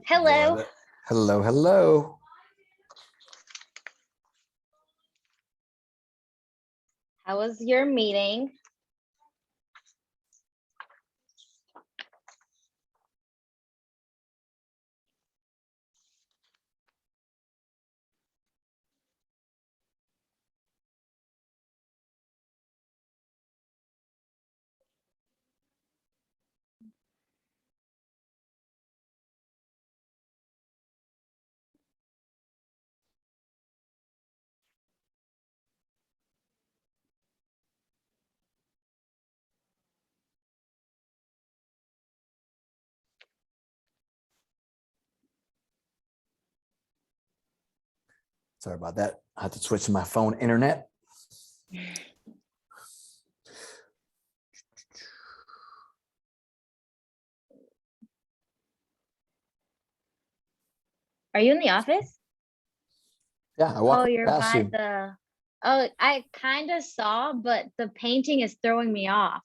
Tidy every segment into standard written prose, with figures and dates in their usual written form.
Hello. Hello, hello. How was your meeting? Sorry about that. I had to switch to my phone internet. Are you in the office? Yeah, I walked you're past by you. the. Oh, I kind of saw, but the painting is throwing me off.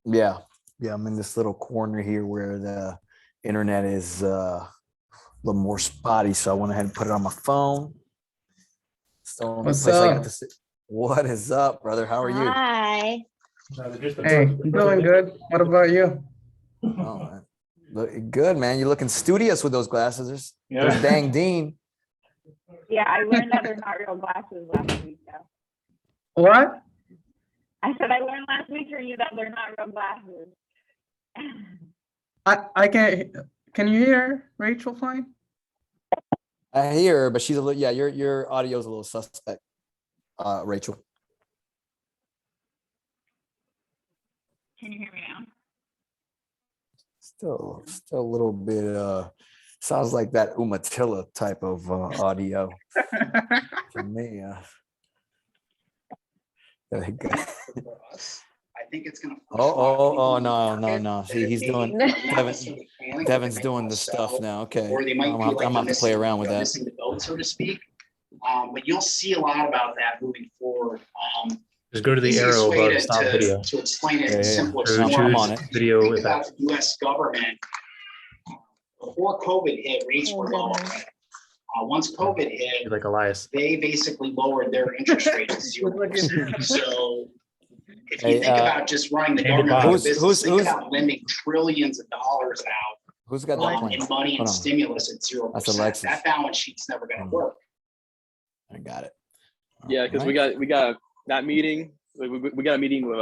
Yeah, I'm in this little corner here where the internet is a little more spotty, so I went ahead and put it on my phone. It's the only What's place I got up? to sit. What is up, brother? How are you? Hi. Hey, I'm doing good. What about you? Oh, man. Look good, man. You're looking studious with those glasses. There's Dang Dean. Yeah, I learned that they're not real glasses last week, though. What? I said I learned last week from you that they're not real glasses. I can't. Can you hear Rachel fine? I hear her, but she's a little. Yeah, your audio is a little suspect, Rachel. Can you hear me now? Still a little bit. Sounds like that Umatilla type of audio to me. There you go. I think it's gonna. No. See, he's doing. Devin's doing the stuff now. Okay, Or they might I'm gonna have to play around with that. missing the boat, so to speak. But you'll see a lot about that moving forward. Just go to the arrow above stop video. To explain it Yeah. in simple Or I'm terms. on it. Video Think effect. about the U.S. government. Before COVID hit, rates were low. Once COVID hit, You're like Elias. they basically lowered their interest rate to 0%. So if you Hey, think about just running the Andy government Fox. business, think Who's- about lending trillions of dollars out Who's got that plan? in money and Hold on. stimulus at 0%. That's Alexis. That balance sheet's never going to work. I got it. Yeah, because we got that meeting. We got a meeting with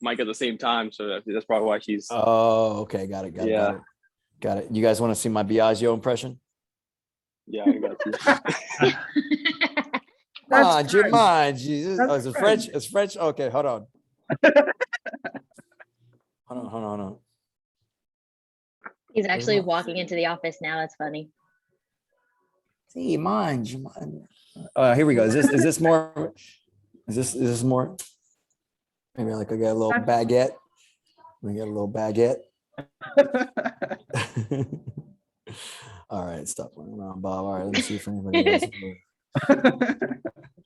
Mike at the same time, so that's probably why she's. Oh, okay. Got it. Got it. You guys want to see my Biagio impression? Yeah, I got you. Jesus. That's Oh, is it French? It's French. Okay, hold on. Hold on. He's actually not- walking into the office now. That's funny. See, mind. Here we go. Is this more? Is this more? Maybe like I got a little baguette. We got a little baguette. All right, stop playing around, Bob. All right, let me see if anybody else.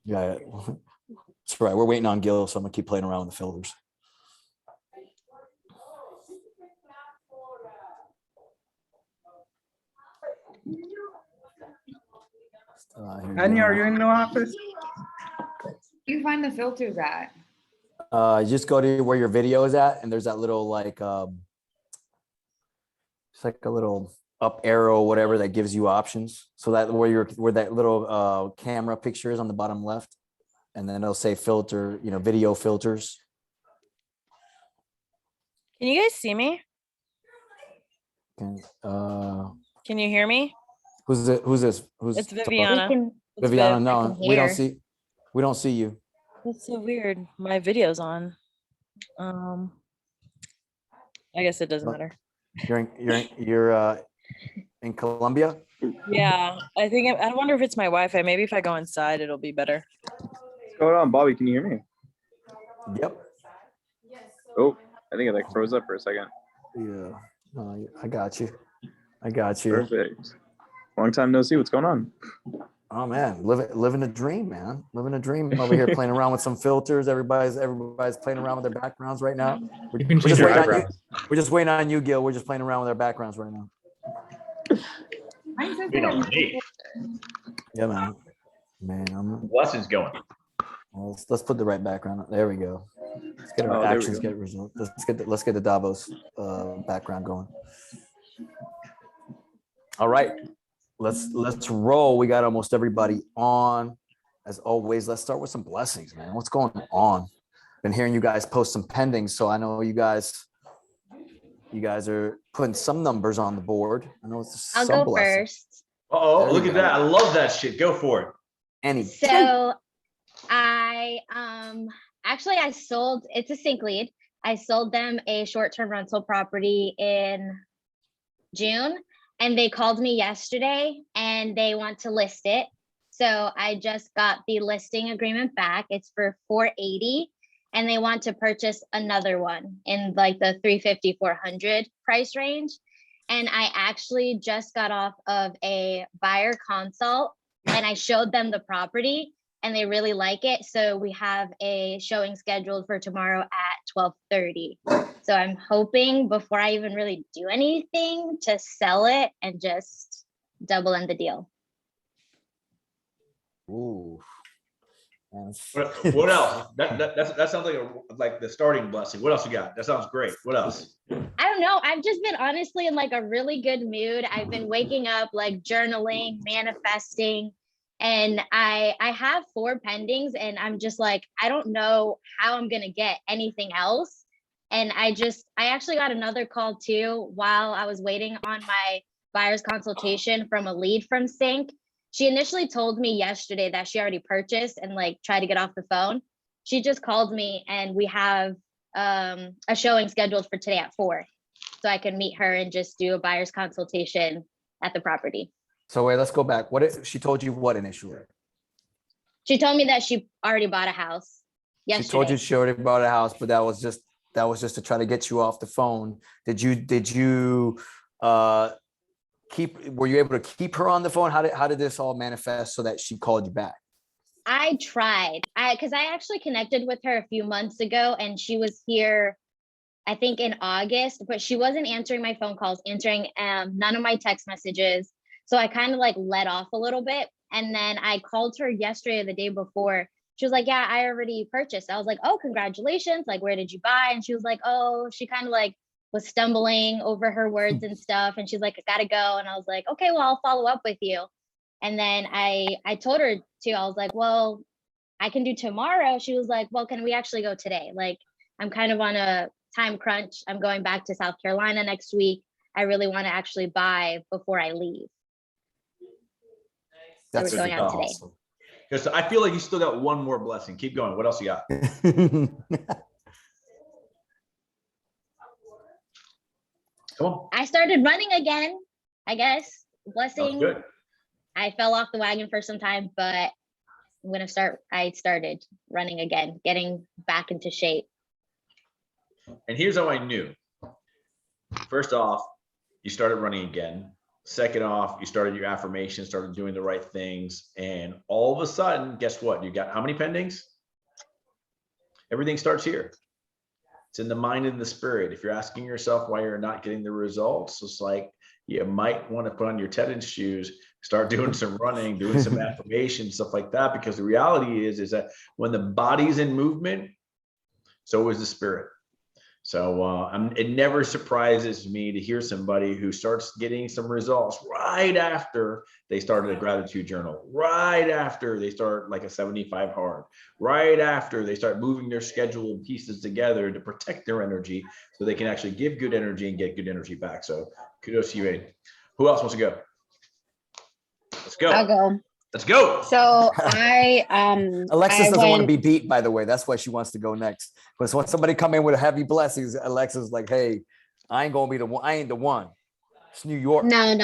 Yeah, that's right. We're waiting on Gil, so I'm gonna keep playing around with the filters. Anya, are you in the office? You find the filters at? You just go to where your video is at, and there's that little like it's like a little up arrow, whatever, that gives you options. So that where that little camera picture is on the bottom left, and then it'll say filter, video filters. Can you guys see me? Okay, Can you hear me? who's this? Who's It's We Viviana. can. It's Viviana? Viv. No, can we don't see you. That's so weird. My video's on. I guess it doesn't matter. You're in Colombia. Yeah, I wonder if it's my Wi-Fi. Maybe if I go inside, it'll be better. What's going on, Bobby? Can you hear me? Yep. Oh, I think it froze up for a second. Yeah. No, I got you. Perfect. Long time no see. What's going on? Oh man, living a dream, man. Living a dream over here, playing around with some filters. Everybody's playing around with their backgrounds right now. You can change your eyebrows. We're just waiting on you, Gil. We're just playing around with our backgrounds right now. Mine says Wait that on me. Yeah, man. Man, Blessings going. let's put the right background on. There we go. Let's get our Oh, there we actions, go. get results. Let's get the Davos background going. All right. Let's roll. We got almost everybody on. As always, let's start with some blessings, man. What's going on? Been hearing you guys post some pendings, so I know you guys are putting some numbers on the board. I know it's I'll some go blessings. first. Oh, There look we at go. that. I love that shit. Go for it. Any So I actually I sold, it's a sync lead. I sold them a short-term rental property in June, and they called me yesterday and they want to list it. So I just got the listing agreement back. It's for 480, and they want to purchase another one in like the 350, 400 price range. And I actually just got off of a buyer consult and I showed them the property and they really like it. So we have a showing scheduled for tomorrow at 12:30. So I'm hoping before I even really do anything to sell it and just double end the deal. Ooh. What else? That sounds like the starting blessing. What else you got? That sounds great. What else? I don't know. I've just been honestly in like a really good mood. I've been waking up, like journaling, manifesting, and I have 4 pendings, and I'm just like, I don't know how I'm gonna get anything else. And I actually got another call too while I was waiting on my buyer's consultation from a lead from Sync. She initially told me yesterday that she already purchased and like tried to get off the phone. She just called me and we have a showing scheduled for today at 4. So I can meet her and just do a buyer's consultation at the property. So wait, let's go back. She told you what initially? She told me that she already bought a house yesterday. She told you she already bought a house, but that was just to try to get you off the phone. Were you able to keep her on the phone? How did this all manifest so that she called you back? I tried, because I actually connected with her a few months ago and she was here, I think in August, but she wasn't answering my phone calls, answering none of my text messages. So I kind of like let off a little bit. And then I called her yesterday or the day before. She was like, yeah, I already purchased. I was like, oh, congratulations. Like, where did you buy? And she was like, oh, she kind of like was stumbling over her words and stuff. And she's like, I gotta go. And I was like, okay, well, I'll follow up with you. And then I told her to, I was like, well, I can do tomorrow. She was like, well, can we actually go today? Like, I'm kind of on a time crunch. I'm going back to South Carolina next week. I really want to actually buy before I leave. So we're going out today. Awesome. Because I feel like you still got one more blessing. Keep going. What else you got? Come on. I started running again, I guess. Blessing. Good. I fell off the wagon for some time, but I started running again, getting back into shape. And here's how I knew. First off, you started running again. Second off, you started your affirmations, started doing the right things. And all of a sudden, guess what? You got how many pendings? Everything starts here. It's in the mind and the spirit. If you're asking yourself why you're not getting the results, it's like you might want to put on your tennis shoes, start doing some running, doing some affirmations, stuff like that. Because the reality is that when the body's in movement, so is the spirit. So it never surprises me to hear somebody who starts getting some results right after they started a gratitude journal, right after they start like a 75 hard, right after they start moving their schedule and pieces together to protect their energy so they can actually give good energy and get good energy back. So kudos to you, Aiden. Who else wants to go? Let's go. I'll go. Let's go. So Alexis doesn't want to be beat, by the way. That's why she wants to go next. Because when somebody come in with a heavy blessings, Alexis is like, hey, I ain't the one. It's New York. No.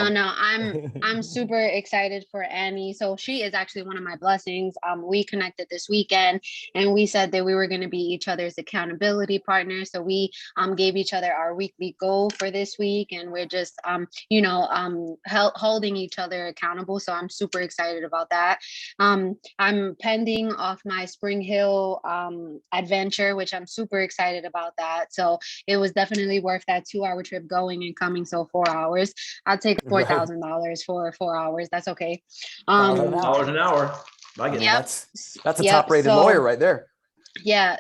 I'm super excited for Annie. So she is actually one of my blessings. We connected this weekend and we said that we were going to be each other's accountability partners. So we gave each other our weekly goal for this week, and we're just holding each other accountable. So I'm super excited about that. I'm pending off my Spring Hill adventure, which I'm super excited about that. So it was definitely worth that 2-hour trip going and coming. So 4 hours. hours. I'll take Right. $4,000 for 4 hours. That's okay. $1,000 an hour. Dollars an hour. I I get mean, Yep. that's a Yep, top-rated so- lawyer right there. Yeah.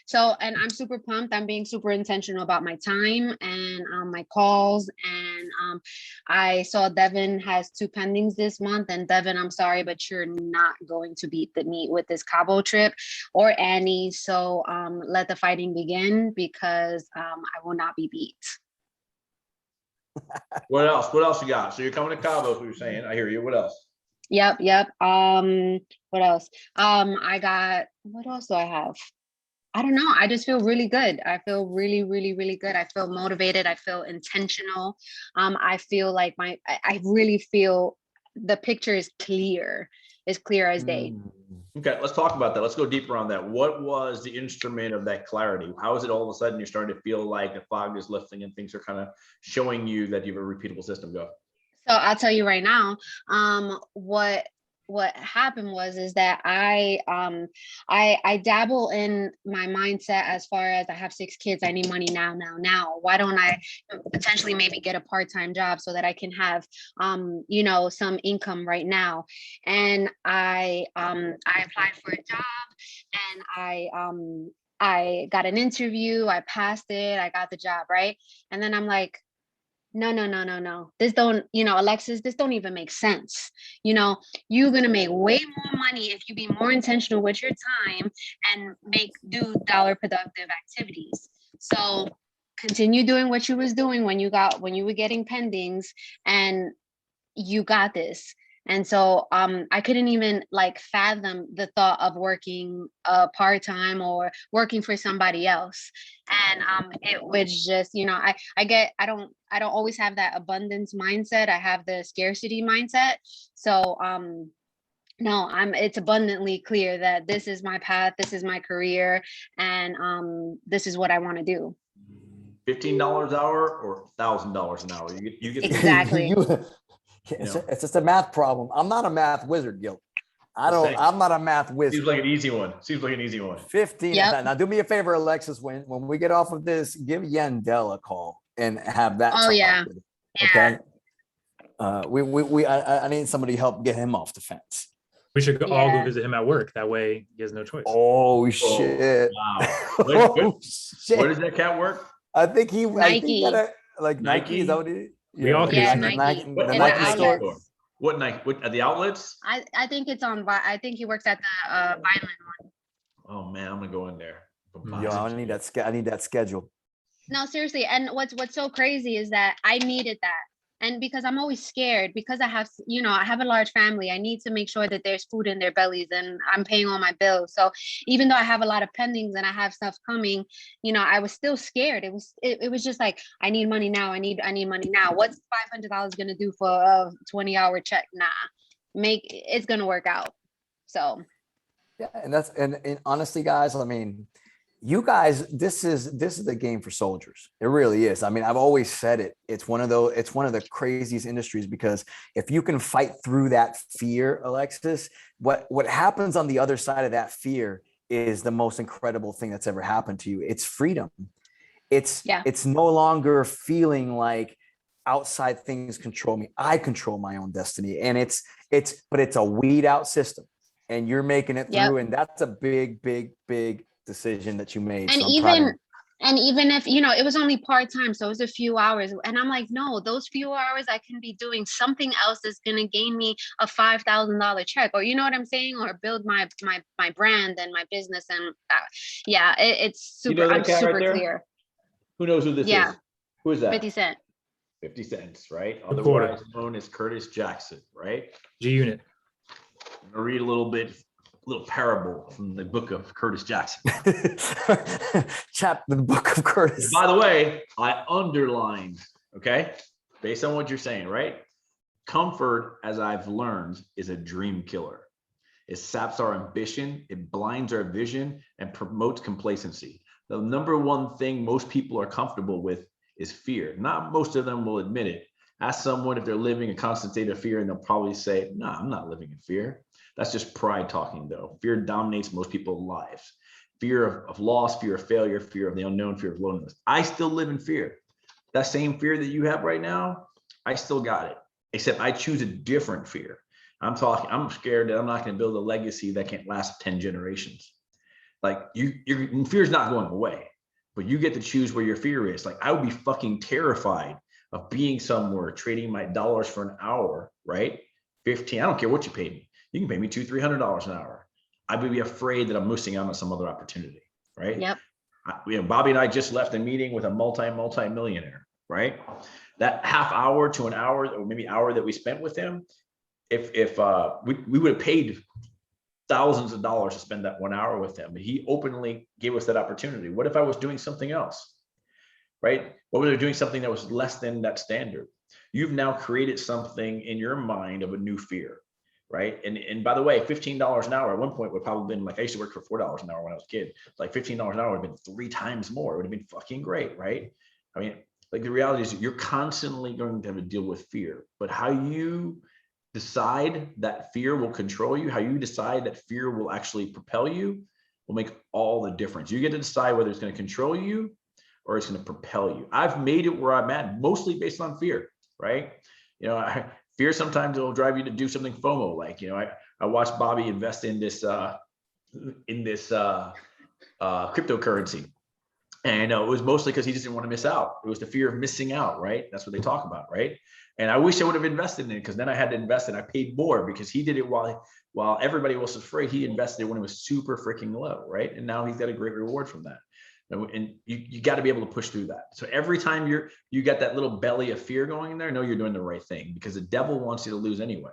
So, and I'm super pumped. I'm being super intentional about my time and my calls. And I saw Devin has 2 pendings this month. And Devin, I'm sorry, but you're not going to beat the meat with this Cabo trip or Annie. So let the fighting begin, because I will not be beat. What else? What else you got? So you're coming to Cabo, is what you're saying. I hear you. What else? Yep. What else? What else do I have? I don't know. I just feel really good. I feel really, really, really good. I feel motivated. I feel intentional. I feel like I really feel the picture is clear. It's clear as day. Okay, let's talk about that. Let's go deeper on that. What was the instrument of that clarity? How is it all of a sudden you're starting to feel like the fog is lifting and things are kind of showing you that you have a repeatable system? Go. So I'll tell you right now, what happened is that I dabble in my mindset as far as I have 6 kids. I need money now. Why don't I potentially maybe get a part-time job so that I can have some income right now? And I applied for a job, and I got an interview. I passed it. I got the job, right? And then I'm like, no. This don't, Alexis, this don't even make sense. You're going to make way more money if you be more intentional with your time and do dollar productive activities. So continue doing what you was doing when you were getting pendings, and you got this. And so I couldn't even fathom the thought of working part-time or working for somebody else. And it was just, I don't always have that abundance mindset. I have the scarcity mindset. So no, it's abundantly clear that this is my path, this is my career, and this is what I want to do. $15 an hour or $1,000 an hour? You get Exactly. It's just a math problem. I'm not a math wizard, Gil. I'm not a math wizard. Seems like an easy one. 15. Yep. Now do me a favor, Alexis, when we get off of this, give Yandel a call and have that. Oh, talk yeah. with him, okay. I need somebody to help get him off the fence. We should all go Yeah. visit him at work. That way he has no choice. Oh shit. Wow. Oh, shit. Where does that cat work? I think he Nike. Nike. Is that what he? We all can Yeah, use Nike. Nike. What, The In Nike the store. outlets. What Nike? At the outlets? I think it's on. I think he works at the Violent one. Oh man, I'm gonna go in there. Yo, I need that schedule. No, seriously. And what's so crazy is that I needed that. And because I'm always scared, because I have a large family, I need to make sure that there's food in their bellies and I'm paying all my bills. So even though I have a lot of pendings and I have stuff coming, I was still scared. It was just like, I need money now. I need money now. What's $500 going to do for a 20-hour check? Nah, it's going to work out. So. Yeah. And honestly, guys, I mean, you guys, this is the game for soldiers. It really is. I mean, I've always said it. It's one of the craziest industries, because if you can fight through that fear, Alexis, what happens on the other side of that fear is the most incredible thing that's ever happened to you. It's freedom. It's no longer feeling like outside things control me. I control my own destiny. And it's a weed out system, and you're making it through. And that's a big decision that you made. And even if it was only part-time, so it was a few hours, and I'm like, no, those few hours I can be doing something else that's going to gain me a $5,000 check, or you know what I'm saying, or build my brand and my business. And it's super. I'm super clear. Who knows who this is? Who is that? 50 Cent. 50 cents, right? Reporter. Otherwise known as Curtis Jackson, right? G Unit. I'm gonna read a little parable from the book of Curtis Jackson. Chapter the book of Curtis. By the way, I underlined, okay, based on what you're saying, right? Comfort, as I've learned, is a dream killer. It saps our ambition, it blinds our vision, and promotes complacency. The number one thing most people are comfortable with is fear. Not most of them will admit it. Ask someone if they're living a constant state of fear, and they'll probably say, no, I'm not living in fear. That's just pride talking, though. Fear dominates most people's lives. Fear of loss, fear of failure, fear of the unknown, fear of loneliness. I still live in fear. That same fear that you have right now, I still got it, except I choose a different fear. I'm scared that I'm not going to build a legacy that can't last 10 generations. Like your fear is not going away, but you get to choose where your fear is. Like I would be fucking terrified of being somewhere trading my dollars for an hour, right? 15, I don't care what you pay me. You can pay me $200-$300 an hour. I would be afraid that I'm missing out on some other opportunity, right? Yep. Bobby and I just left a meeting with a multi-millionaire, right? That half hour to an hour or maybe hour that we spent with him, if we would have paid thousands of dollars to spend that 1 hour with him, but he openly gave us that opportunity. What if I was doing something else, right? What was I doing something that was less than that standard? You've now created something in your mind of a new fear, right? And by the way, $15 an hour at one point would probably been like, I used to work for $4 an hour when I was a kid. Like $15 an hour would have been 3 times more. It would have been fucking great, right? I mean, like the reality is you're constantly going to have to deal with fear, but how you decide that fear will control you, how you decide that fear will actually propel you will make all the difference. You get to decide whether it's going to control you or it's going to propel you. I've made it where I'm at mostly based on fear, right? You know, fear sometimes will drive you to do something FOMO. Like, you know, I watched Bobby invest in this cryptocurrency. And it was mostly because he just didn't want to miss out. It was the fear of missing out, right? That's what they talk about, right? And I wish I would have invested in it because then I had to invest and I paid more because he did it while everybody else was afraid. He invested when it was super freaking low, right? And now he's got a great reward from that. And you got to be able to push through that. So every time you got that little belly of fear going in there, know you're doing the right thing because the devil wants you to lose anyway.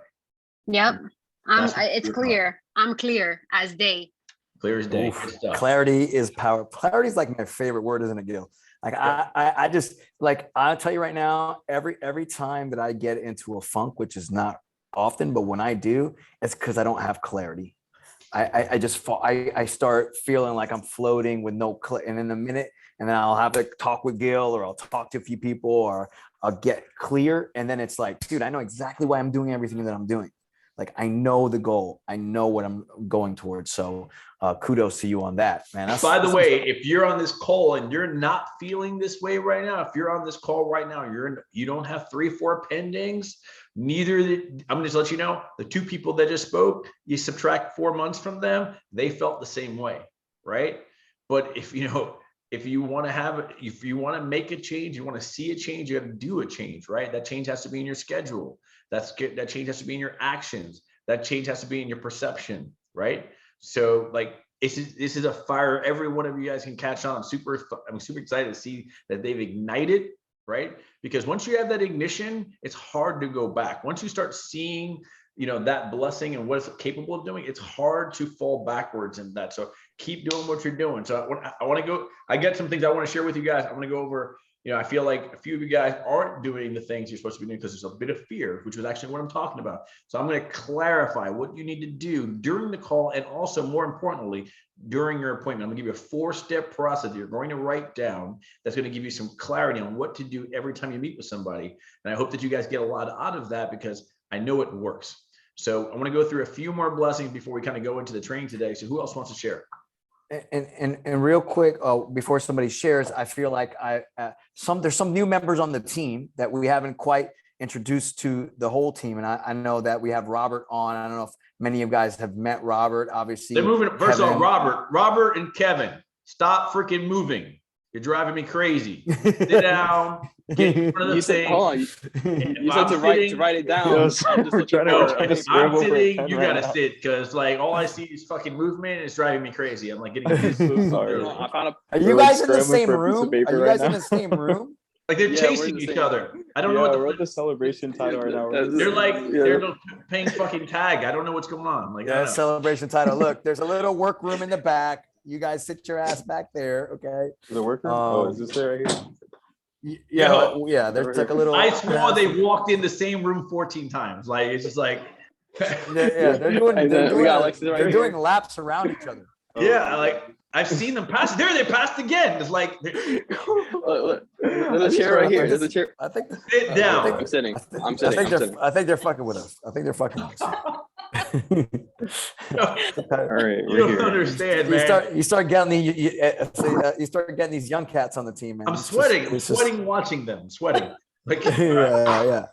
Yep. It's clear. I'm clear as day. Clear as day. Clarity is power. Clarity is like my favorite word, isn't it, Gil? Like I just like, I'll tell you right now, every time that I get into a funk, which is not often, but when I do, it's because I don't have clarity. I just fall. I start feeling like I'm floating with no and in a minute, and then I'll have to talk with Gil or I'll talk to a few people or I'll get clear. And then it's like, dude, I know exactly why I'm doing everything that I'm doing. Like, I know the goal. I know what I'm going towards. So kudos to you on that, man. By the way, if you're on this call and you're not feeling this way right now, if you're on this call right now, you don't have 3-4 pendings, I'm gonna just let you know, the 2 people that just spoke, you subtract 4 months from them, they felt the same way, right? But if you want to make a change, you want to see a change, you have to do a change, right? That change has to be in your schedule. That change has to be in your actions. That change has to be in your perception, right? So like, this is a fire. Every one of you guys can catch on. I'm super excited to see that they've ignited, right? Because once you have that ignition, it's hard to go back. Once you start seeing, that blessing and what it's capable of doing, it's hard to fall backwards in that. So keep doing what you're doing. So I get some things I want to share with you guys. I want to go over, I feel like a few of you guys aren't doing the things you're supposed to be doing because there's a bit of fear, which is actually what I'm talking about. So I'm going to clarify what you need to do during the call. And also more importantly, during your appointment, I'm gonna give you a 4-step process that you're going to write down. That's going to give you some clarity on what to do every time you meet with somebody. And I hope that you guys get a lot out of that because I know it works. So I want to go through a few more blessings before we kind of go into the training today. So who else wants to share? And real quick, before somebody shares, I feel like there's some new members on the team that we haven't quite introduced to the whole team. And I know that we have Robert on. I don't know if many of you guys have met Robert, obviously. They're moving. First off, Robert and Kevin, stop freaking moving. You're driving me crazy. Sit down. Get in front of the thing. Hold on. You said to write it down. Yes, I'm sitting. You gotta sit because like all I see is fucking movement and it's driving me crazy. I'm like getting. Sorry. Are you guys in the same room? Are you guys in the same room? Like they're chasing each other. I don't know what we're at the celebration title right now. They're playing fucking tag. I don't know what's going on. Like celebration title. Look, there's a little workroom in the back. You guys sit your ass back there, okay? The workroom? Is this it right here? Yeah. There's like a little. I swore they walked in the same room 14 times. Like it's just like. They're doing laps around each other. Yeah, like I've seen them pass. They passed again. It's like there's a chair right here. There's a chair. I think sit down. I'm sitting. I think they're fucking with us. I think they're fucking with us. All right, you don't understand, man. You start getting you start getting these young cats on the team, man. I'm sweating. I'm sweating watching them. I'm sweating. Like, Yeah.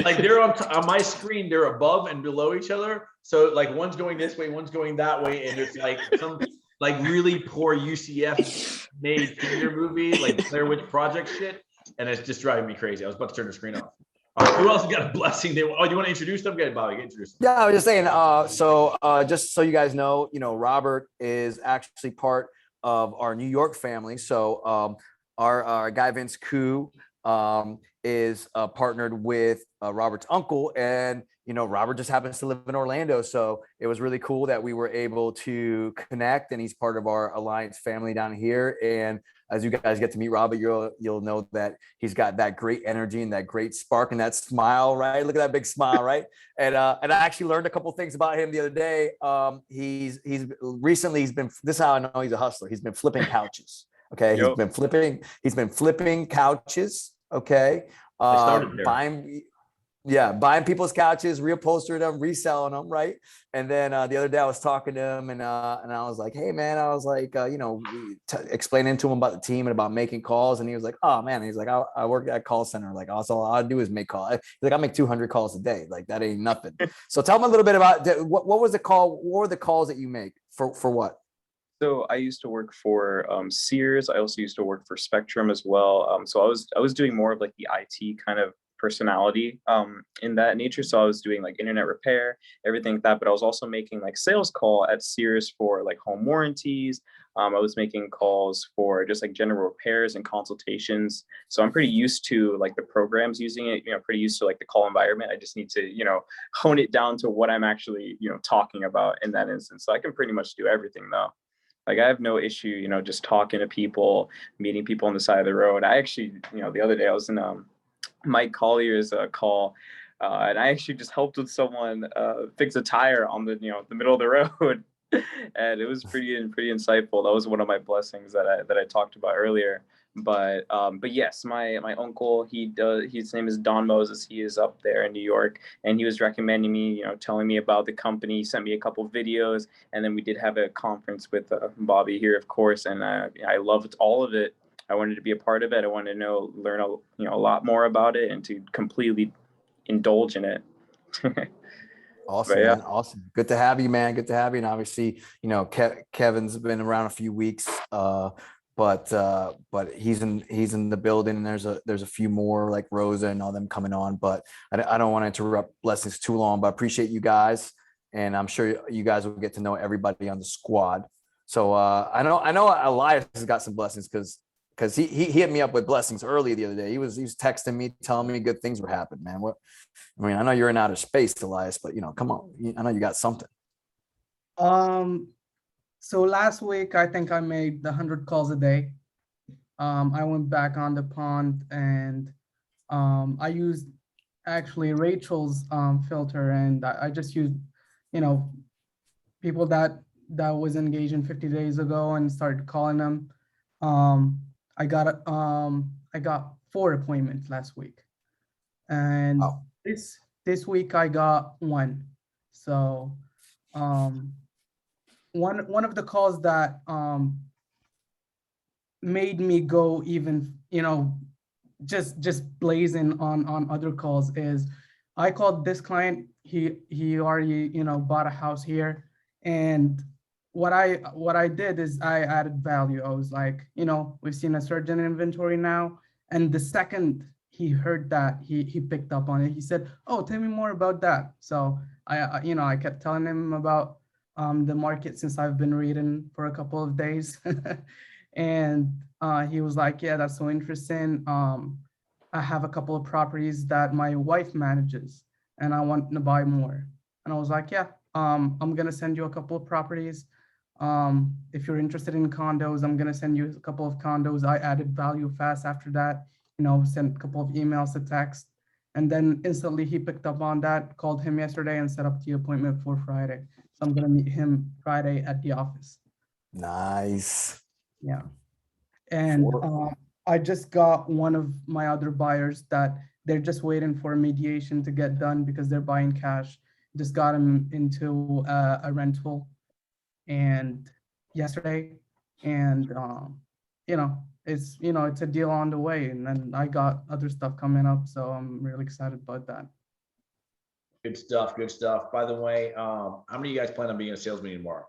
like they're on my screen, they're above and below each other. So like one's going this way, one's going that way, and it's like some like really poor UCF made theater movie, like Blair Witch Project shit, and it's just driving me crazy. I was about to turn the screen off. All right, who else got a blessing? Do you want to introduce them? Get Bobby, introduce them. Yeah, I was just saying. Just so you guys know, Robert is actually part of our New York family. So, our guy Vince Koo is partnered with Robert's uncle, and Robert just happens to live in Orlando. So it was really cool that we were able to connect, and he's part of our Alliance family down here. And as you guys get to meet Robert, you'll know that he's got that great energy and that great spark and that smile, right? Look at that big smile, right? And I actually learned a couple things about him the other day. He's been, this is how I know he's a hustler. He's been flipping couches. Okay, Yep. He's been flipping couches. Okay, I started there. buying people's couches, reupholstering them, reselling them, right? And then the other day I was talking to him, and I was like, "Hey, man," I was like, explaining to him about the team and about making calls, and he was like, "Oh, man," he's like, "I work at a call center. Like, all I do is make calls." He's like, "I make 200 calls a day. Like, that ain't nothing." So tell me a little bit about what was the call? What were the calls that you make for what? So I used to work for Sears. I also used to work for Spectrum as well. So I was doing more of like the IT kind of personality in that nature. So I was doing like internet repair, everything like that. But I was also making like sales call at Sears for like home warranties. I was making calls for just like general repairs and consultations. So I'm pretty used to like the programs using it, pretty used to like the call environment. I just need to, hone it down to what I'm actually, talking about in that instance. So I can pretty much do everything though. Like I have no issue, just talking to people, meeting people on the side of the road. I actually, the other day I was in Mike Collier's call, and I actually just helped with someone fix a tire on the middle of the road, and it was pretty insightful. That was one of my blessings that I talked about earlier. But yes, my uncle, his name is Don Moses. He is up there in New York, and he was recommending me, telling me about the company. He sent me a couple of videos, and then we did have a conference with Bobby here, of course, and I loved all of it. I wanted to be a part of it. I wanted to learn a lot more about it and to completely indulge in it. Awesome, yeah. man. Awesome. Good to have you, man. Good to have you. And obviously, Kevin's been around a few weeks, but he's in the building, and there's a few more like Rosa and all them coming on. But I don't want to interrupt Blessings too long, but I appreciate you guys, and I'm sure you guys will get to know everybody on the squad. So I know Elias has got some blessings because he hit me up with blessings early the other day. He was texting me, telling me good things were happening, man. I know you're in outer space, Elias, but come on, I know you got something. So last week I think I made 100 calls a day. I went back on the pond, and I used actually Rachel's filter, and I just used people that was engaged in 50 days ago and started calling them. I got 4 appointments last week, and this week I got 1. So one of the calls that made me go even just blazing on other calls is I called this client. He already bought a house here, and what I did is I added value. I was like, we've seen a surge in inventory now, and the second he heard that, he picked up on it. He said, "Oh, tell me more about that." So I kept telling him about the market since I've been reading for a couple of days, and he was like, "Yeah, that's so interesting. I have a couple of properties that my wife manages, and I want to buy more." And I was like, "Yeah, I'm gonna send you a couple of properties. If you're interested in condos, I'm gonna send you a couple of condos." I added value fast after that, sent a couple of emails to text, and then instantly he picked up on that, called him yesterday and set up the appointment for Friday. So I'm gonna meet him Friday at the office. Nice. Yeah. And I just got one of my other buyers that they're just waiting for mediation to get done because they're buying cash. Just got him into a rental and yesterday, and it's, you know, it's a deal on the way. And then I got other stuff coming up, so I'm really excited about that. Good stuff. Good stuff. By the way, how many of you guys plan on being in a sales meeting tomorrow?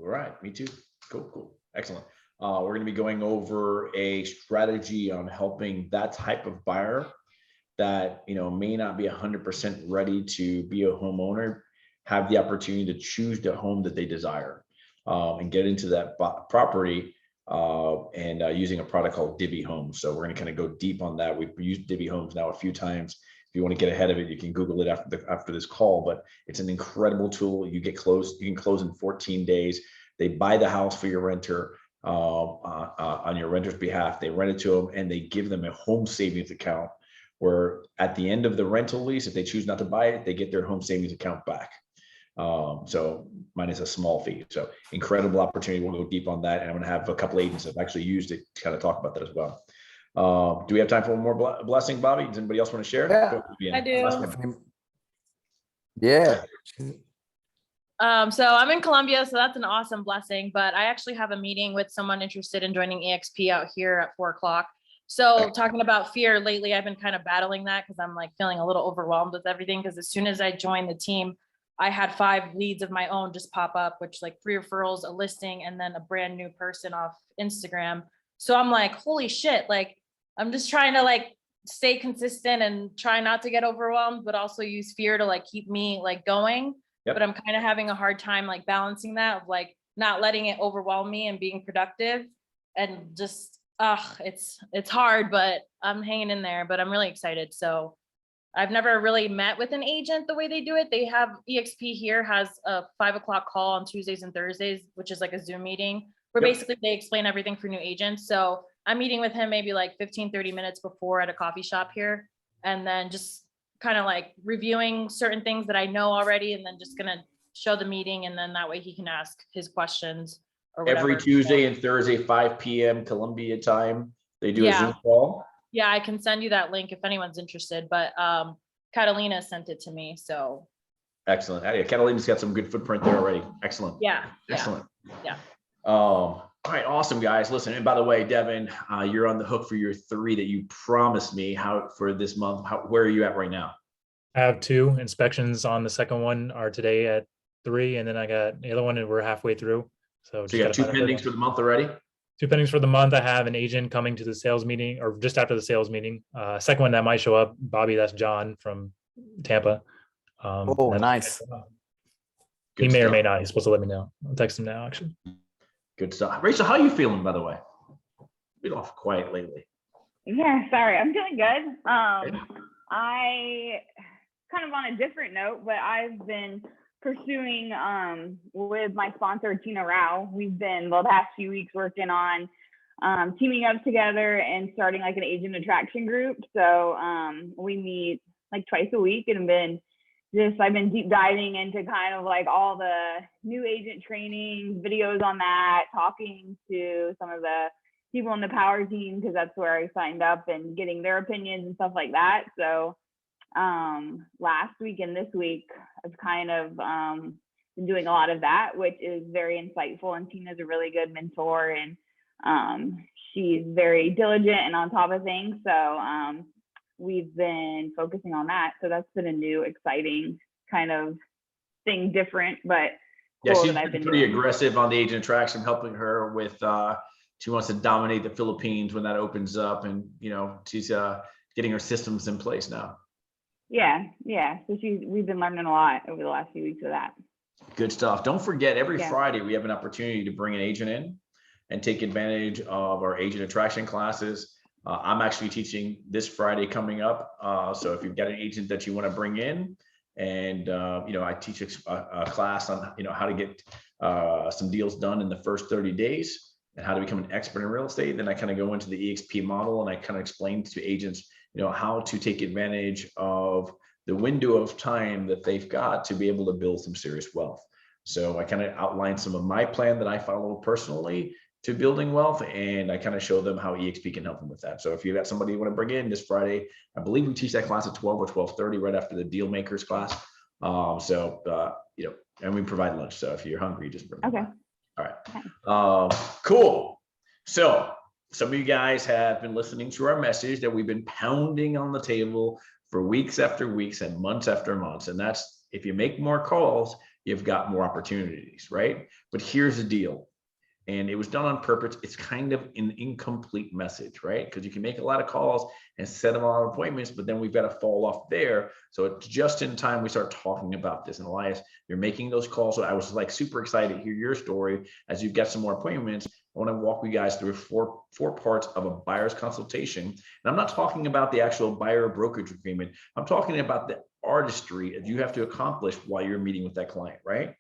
All right, me too. Cool. Excellent. We're going to be going over a strategy on helping that type of buyer that, you know, may not be 100% ready to be a homeowner, have the opportunity to choose the home that they desire, and get into that property, and using a product called Divvy Homes. So we're going to kind of go deep on that. We've used Divvy Homes now a few times. If you want to get ahead of it, you can Google it after this call, but it's an incredible tool. You can close in 14 days. They buy the house for your renter, on your renter's behalf. They rent it to them, and they give them a home savings account where at the end of the rental lease, if they choose not to buy it, they get their home savings account back. So minus a small fee. So incredible opportunity. We'll go deep on that. And I'm going to have a couple agents that have actually used it to kind of talk about that as well. Do we have time for one more blessing, Bobby? Does anybody else want to share? Yeah, I do. Yeah. So I'm in Colombia, so that's an awesome blessing, but I actually have a meeting with someone interested in joining EXP out here at 4:00. So talking about fear lately, I've been kind of battling that because I'm like feeling a little overwhelmed with everything. Because as soon as I joined the team, I had 5 leads of my own just pop up, which like 3 referrals, a listing, and then a brand new person off Instagram. So I'm like, holy shit, like I'm just trying to like stay consistent and try not to get overwhelmed, but also use fear to like keep me like going. Yep. But I'm kind of having a hard time like balancing that of like not letting it overwhelm me and being productive, and just it's hard, but I'm hanging in there, but I'm really excited. So I've never really met with an agent the way they do it. They have EXP here has a 5:00 call on Tuesdays and Thursdays, which is like a Zoom meeting where basically they explain everything for new agents. So I'm meeting with him maybe like 15-30 minutes before at a coffee shop here, and then just kind of like reviewing certain things that I know already, and then just gonna show the meeting, and then that way he can ask his questions or whatever. Every Tuesday and Thursday, 5 p.m. Columbia time, they do a Zoom call. Yeah, I can send you that link if anyone's interested, but Catalina sent it to me, so. Excellent. Yeah, Catalina's got some good footprint there already. Excellent. Yeah. Excellent. Yeah. All right, awesome, guys. Listen, and by the way, Devin, you're on the hook for your 3 that you promised me for this month. Where are you at right now? I have 2 inspections on the second one are today at 3, and then I got the other one and we're halfway through. So you got 2 pendings for the month already? 2 pendings for the month. I have an agent coming to the sales meeting or just after the sales meeting. Second one that might show up, Bobby, that's John from Tampa. Oh, nice. He may or may not. He's supposed to let me know. I'll text him now, actually. Good stuff. Rachel, how are you feeling, by the way? Been off quiet lately. Yeah, sorry, I'm doing good. I kind of on a different note, but I've been pursuing with my sponsor Tina Rao. We've been the past few weeks working on teaming up together and starting like an agent attraction group. So we meet like twice a week, and I've been deep diving into kind of like all the new agent training videos on that, talking to some of the people in the power team, because that's where I signed up, and getting their opinions and stuff like that. So last week and this week, I've kind of been doing a lot of that, which is very insightful. And Tina's a really good mentor, and she's very diligent and on top of things. So we've been focusing on that. So that's been a new, exciting kind of thing, different, but yeah, cool. she's I've been been pretty doing. aggressive on the agent attraction, helping her with she wants to dominate the Philippines when that opens up, and she's getting her systems in place now. Yeah. So we've been learning a lot over the last few weeks of that. Good stuff. Don't forget, every Friday we have an opportunity to bring an agent in and take advantage of our agent attraction classes. I'm actually teaching this Friday coming up. So if you've got an agent that you want to bring in, and I teach a class on how to get some deals done in the first 30 days and how to become an expert in real estate. Then I kind of go into the EXP model, and I kind of explain to agents how to take advantage of the window of time that they've got to be able to build some serious wealth. So I kind of outline some of my plan that I follow personally to building wealth, and I kind of show them how EXP can help them with that. So if you've got somebody you want to bring in this Friday, I believe we teach that class at 12 or 12:30, right after the deal makers class. And we provide lunch. So if you're hungry, just bring it. Okay. All All right. Cool. So some of you guys have been listening to our message that we've been pounding on the table for weeks after weeks and months after months. And that's, if you make more calls, you've got more opportunities, right? But here's the deal. And it was done on purpose. It's kind of an incomplete message, right? Because you can make a lot of calls and set them on appointments, but then we've got to fall off there. So it's just in time we start talking about this. And Elias, you're making those calls. So I was like super excited to hear your story as you've got some more appointments. I want to walk you guys through four parts of a buyer's consultation. And I'm not talking about the actual buyer brokerage agreement. I'm talking about the artistry that you have to accomplish while you're meeting with that client, right?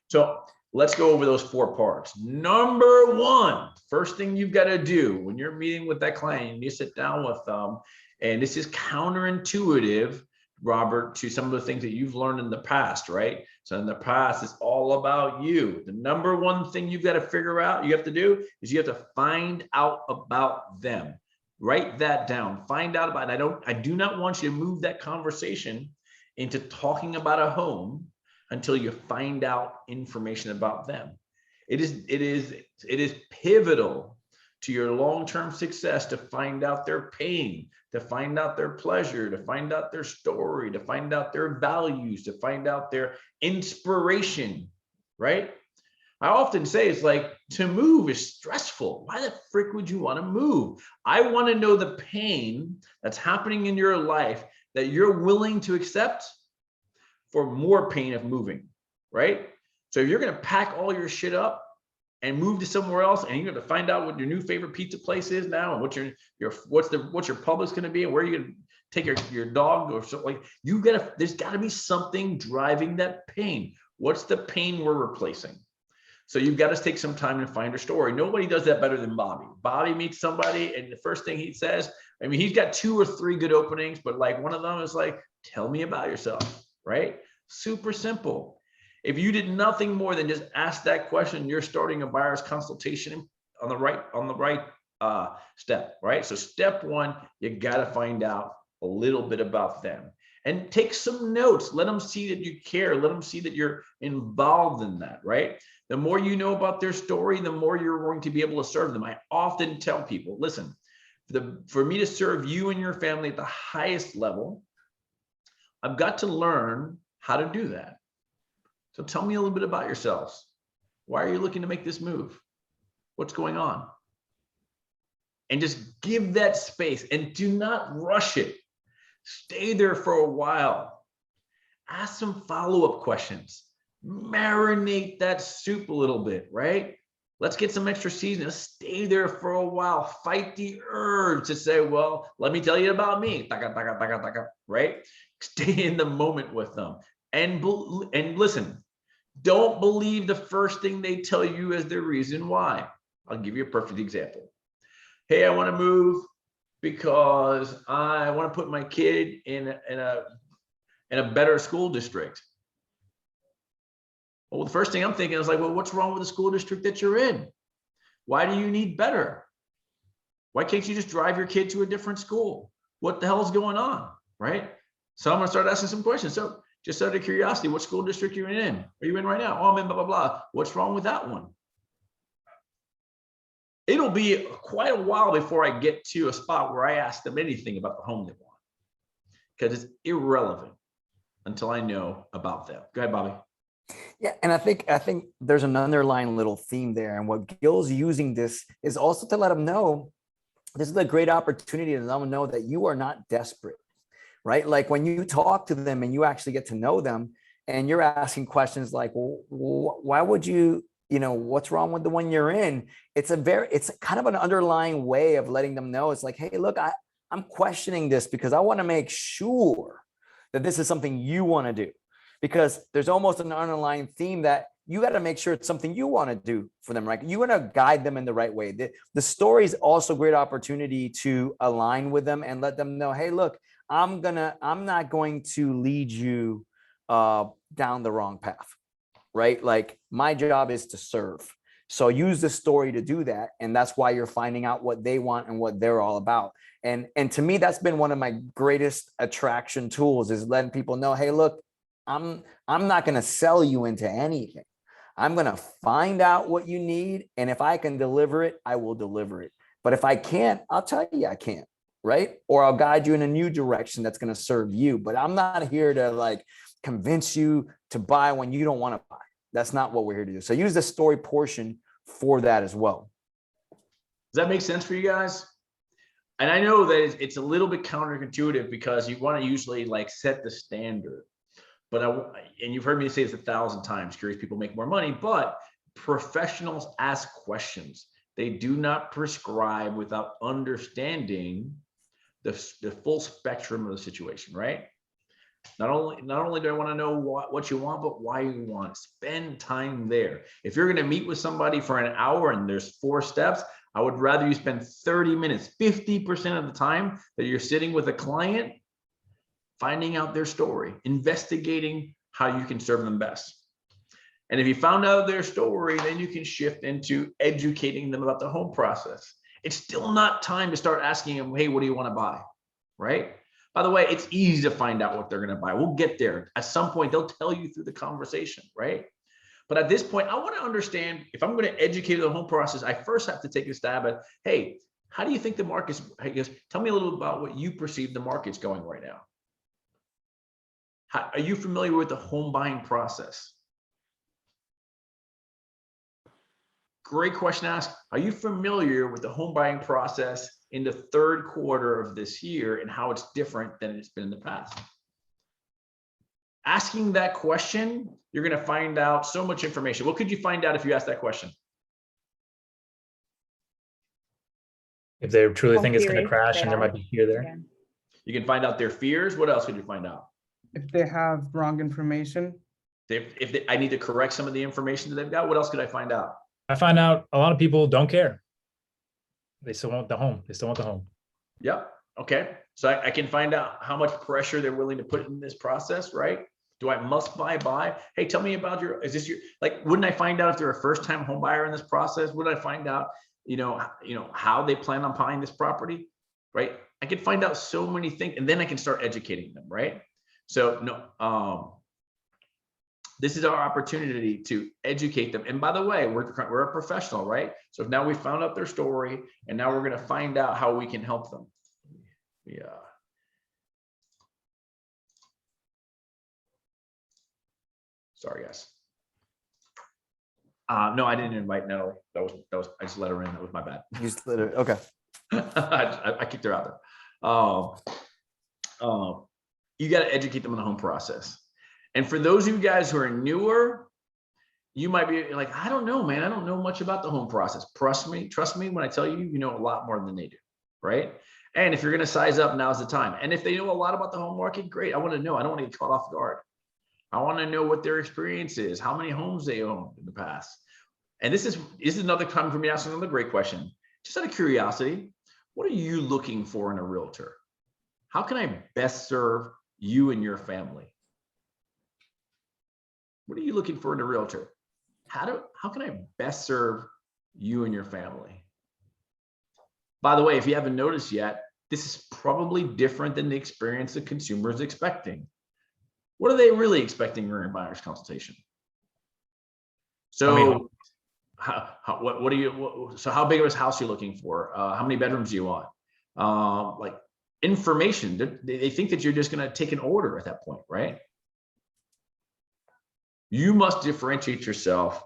So let's go over those 4 parts. Number 1, first thing you've got to do when you're meeting with that client, you sit down with them, and this is counterintuitive, Robert, to some of the things that you've learned in the past, right? So in the past, it's all about you. The number 1 thing you've got to figure out, you have to do, is you have to find out about them. Write that down. Find out about it. I do not want you to move that conversation into talking about a home until you find out information about them. It is pivotal to your long-term success to find out their pain, to find out their pleasure, to find out their story, to find out their values, to find out their inspiration, right? I often say it's like, to move is stressful. Why the frick would you want to move? I want to know the pain that's happening in your life that you're willing to accept for more pain of moving, right? So if you're going to pack all your shit up and move to somewhere else, and you're going to find out what your new favorite pizza place is now, and what your Publix going to be, and where you're going to take your dog or something, like, there's got to be something driving that pain. What's the pain we're replacing? So you've got to take some time and find her story. Nobody does that better than Bobby. Bobby meets somebody, and the first thing he says, I mean, he's got 2 or 3 good openings, but like one of them is like, tell me about yourself, right? Super simple. If you did nothing more than just ask that question, you're starting a buyer's consultation on the right step, right? So step 1, you got to find out a little bit about them and take some notes. Let them see that you care. Let them see that you're involved in that, right? The more you know about their story, the more you're going to be able to serve them. I often tell people, listen, for me to serve you and your family at the highest level, I've got to learn how to do that. So tell me a little bit about yourselves. Why are you looking to make this move? What's going on? And just give that space and do not rush it. Stay there for a while. Ask some follow-up questions. Marinate that soup a little bit, right? Let's get some extra seasoning. Stay there for a while. Fight the urge to say, well, let me tell you about me. Right? Stay in the moment with them. And listen, don't believe the first thing they tell you as their reason why. I'll give you a perfect example. Hey, I want to move because I want to put my kid in a better school district. Well, the first thing I'm thinking is like, well, what's wrong with the school district that you're in? Why do you need better? Why can't you just drive your kid to a different school? What the hell is going on, right? So I'm gonna start asking some questions. So just out of curiosity, what school district are you in? Are you in right now? Oh, I'm in blah, blah, blah. What's wrong with that one? It'll be quite a while before I get to a spot where I ask them anything about the home they want, because it's irrelevant until I know about them. Go ahead, Bobby. Yeah, and I think there's an underlying little theme there. And what Gil's using this is also to let them know this is a great opportunity to let them know that you are not desperate, right? Like when you talk to them and you actually get to know them and you're asking questions like, well, why would you, what's wrong with the one you're in? It's kind of an underlying way of letting them know. It's like, hey, look, I'm questioning this because I want to make sure that this is something you want to do. Because there's almost an underlying theme that you got to make sure it's something you want to do for them, right? You want to guide them in the right way. The story is also a great opportunity to align with them and let them know, hey, look, I'm not going to lead you down the wrong path, right? Like my job is to serve. So use the story to do that. And that's why you're finding out what they want and what they're all about. And to me, that's been one of my greatest attraction tools, is letting people know, hey, look, I'm not going to sell you into anything. I'm going to find out what you need. And if I can deliver it, I will deliver it. But if I can't, I'll tell you I can't, right? Or I'll guide you in a new direction that's going to serve you. But I'm not here to like convince you to buy when you don't want to buy. That's not what we're here to do. So use the story portion for that as well. Does that make sense for you guys? And I know that it's a little bit counterintuitive because you want to usually like set the standard. But and you've heard me say this 1,000 times, curious people make more money, but professionals ask questions. They do not prescribe without understanding the full spectrum of the situation, right? Not only do I want to know what you want, but why you want it. Spend time there. If you're going to meet with somebody for an hour and there's 4 steps, I would rather you spend 30 minutes, 50% of the time that you're sitting with a client, finding out their story, investigating how you can serve them best. And if you found out their story, then you can shift into educating them about the home process. It's still not time to start asking them, hey, what do you want to buy? Right? By the way, it's easy to find out what they're going to buy. We'll get there. At some point, they'll tell you through the conversation, right? But at this point, I want to understand, if I'm going to educate the home process, I first have to take a stab at, hey, how do you think the market's, I guess, tell me a little about what you perceive the market's going right now. Are you familiar with the home buying process? Great question to ask. Are you familiar with the home buying process in the 3rd quarter of this year and how it's different than it's been in the past? Asking that question, you're going to find out so much information. What could you find out if you asked that question? If they truly Home think it's going to theory, crash they and there are. might be fear there. Yeah. You can find out their fears. What else could you find out? If they have wrong information. I need to correct some of the information that they've got, what else could I find out? I find out a lot of people don't care. They still want the home. They still want the home. Yep. Okay. So I can find out how much pressure they're willing to put in this process, right? Do I must buy? Hey, tell me about is this your, like, wouldn't I find out if they're a first-time home buyer in this process? Would I find out, how they plan on buying this property, right? I can find out so many things, and then I can start educating them, right? So this is our opportunity to educate them. And by the way, we're a professional, right? So now we found out their story, and now we're going to find out how we can help them. Yeah. Sorry, guys. No, I didn't invite Natalie. That was I just let her in. That was my bad. You just let her, okay. I kicked her out there. You got to educate them on the home process. And for those of you guys who are newer, you might be like, I don't know, man. I don't know much about the home process. Trust me when I tell you, you know a lot more than they do, right? And if you're going to size up, now's the time. And if they know a lot about the home market, great. I want to know. I don't want to get caught off guard. I want to know what their experience is, how many homes they owned in the past. And this is another time for me to ask another great question. Just out of curiosity, what are you looking for in a realtor? How can I best serve you and your family? What are you looking for in a realtor? How can I best serve you and your family? By the way, if you haven't noticed yet, this is probably different than the experience the consumer is expecting. What are they really expecting during a buyer's consultation? So, how big of a house are you looking for? How many bedrooms do you want? Like information. They think that you're just going to take an order at that point, right? You must differentiate yourself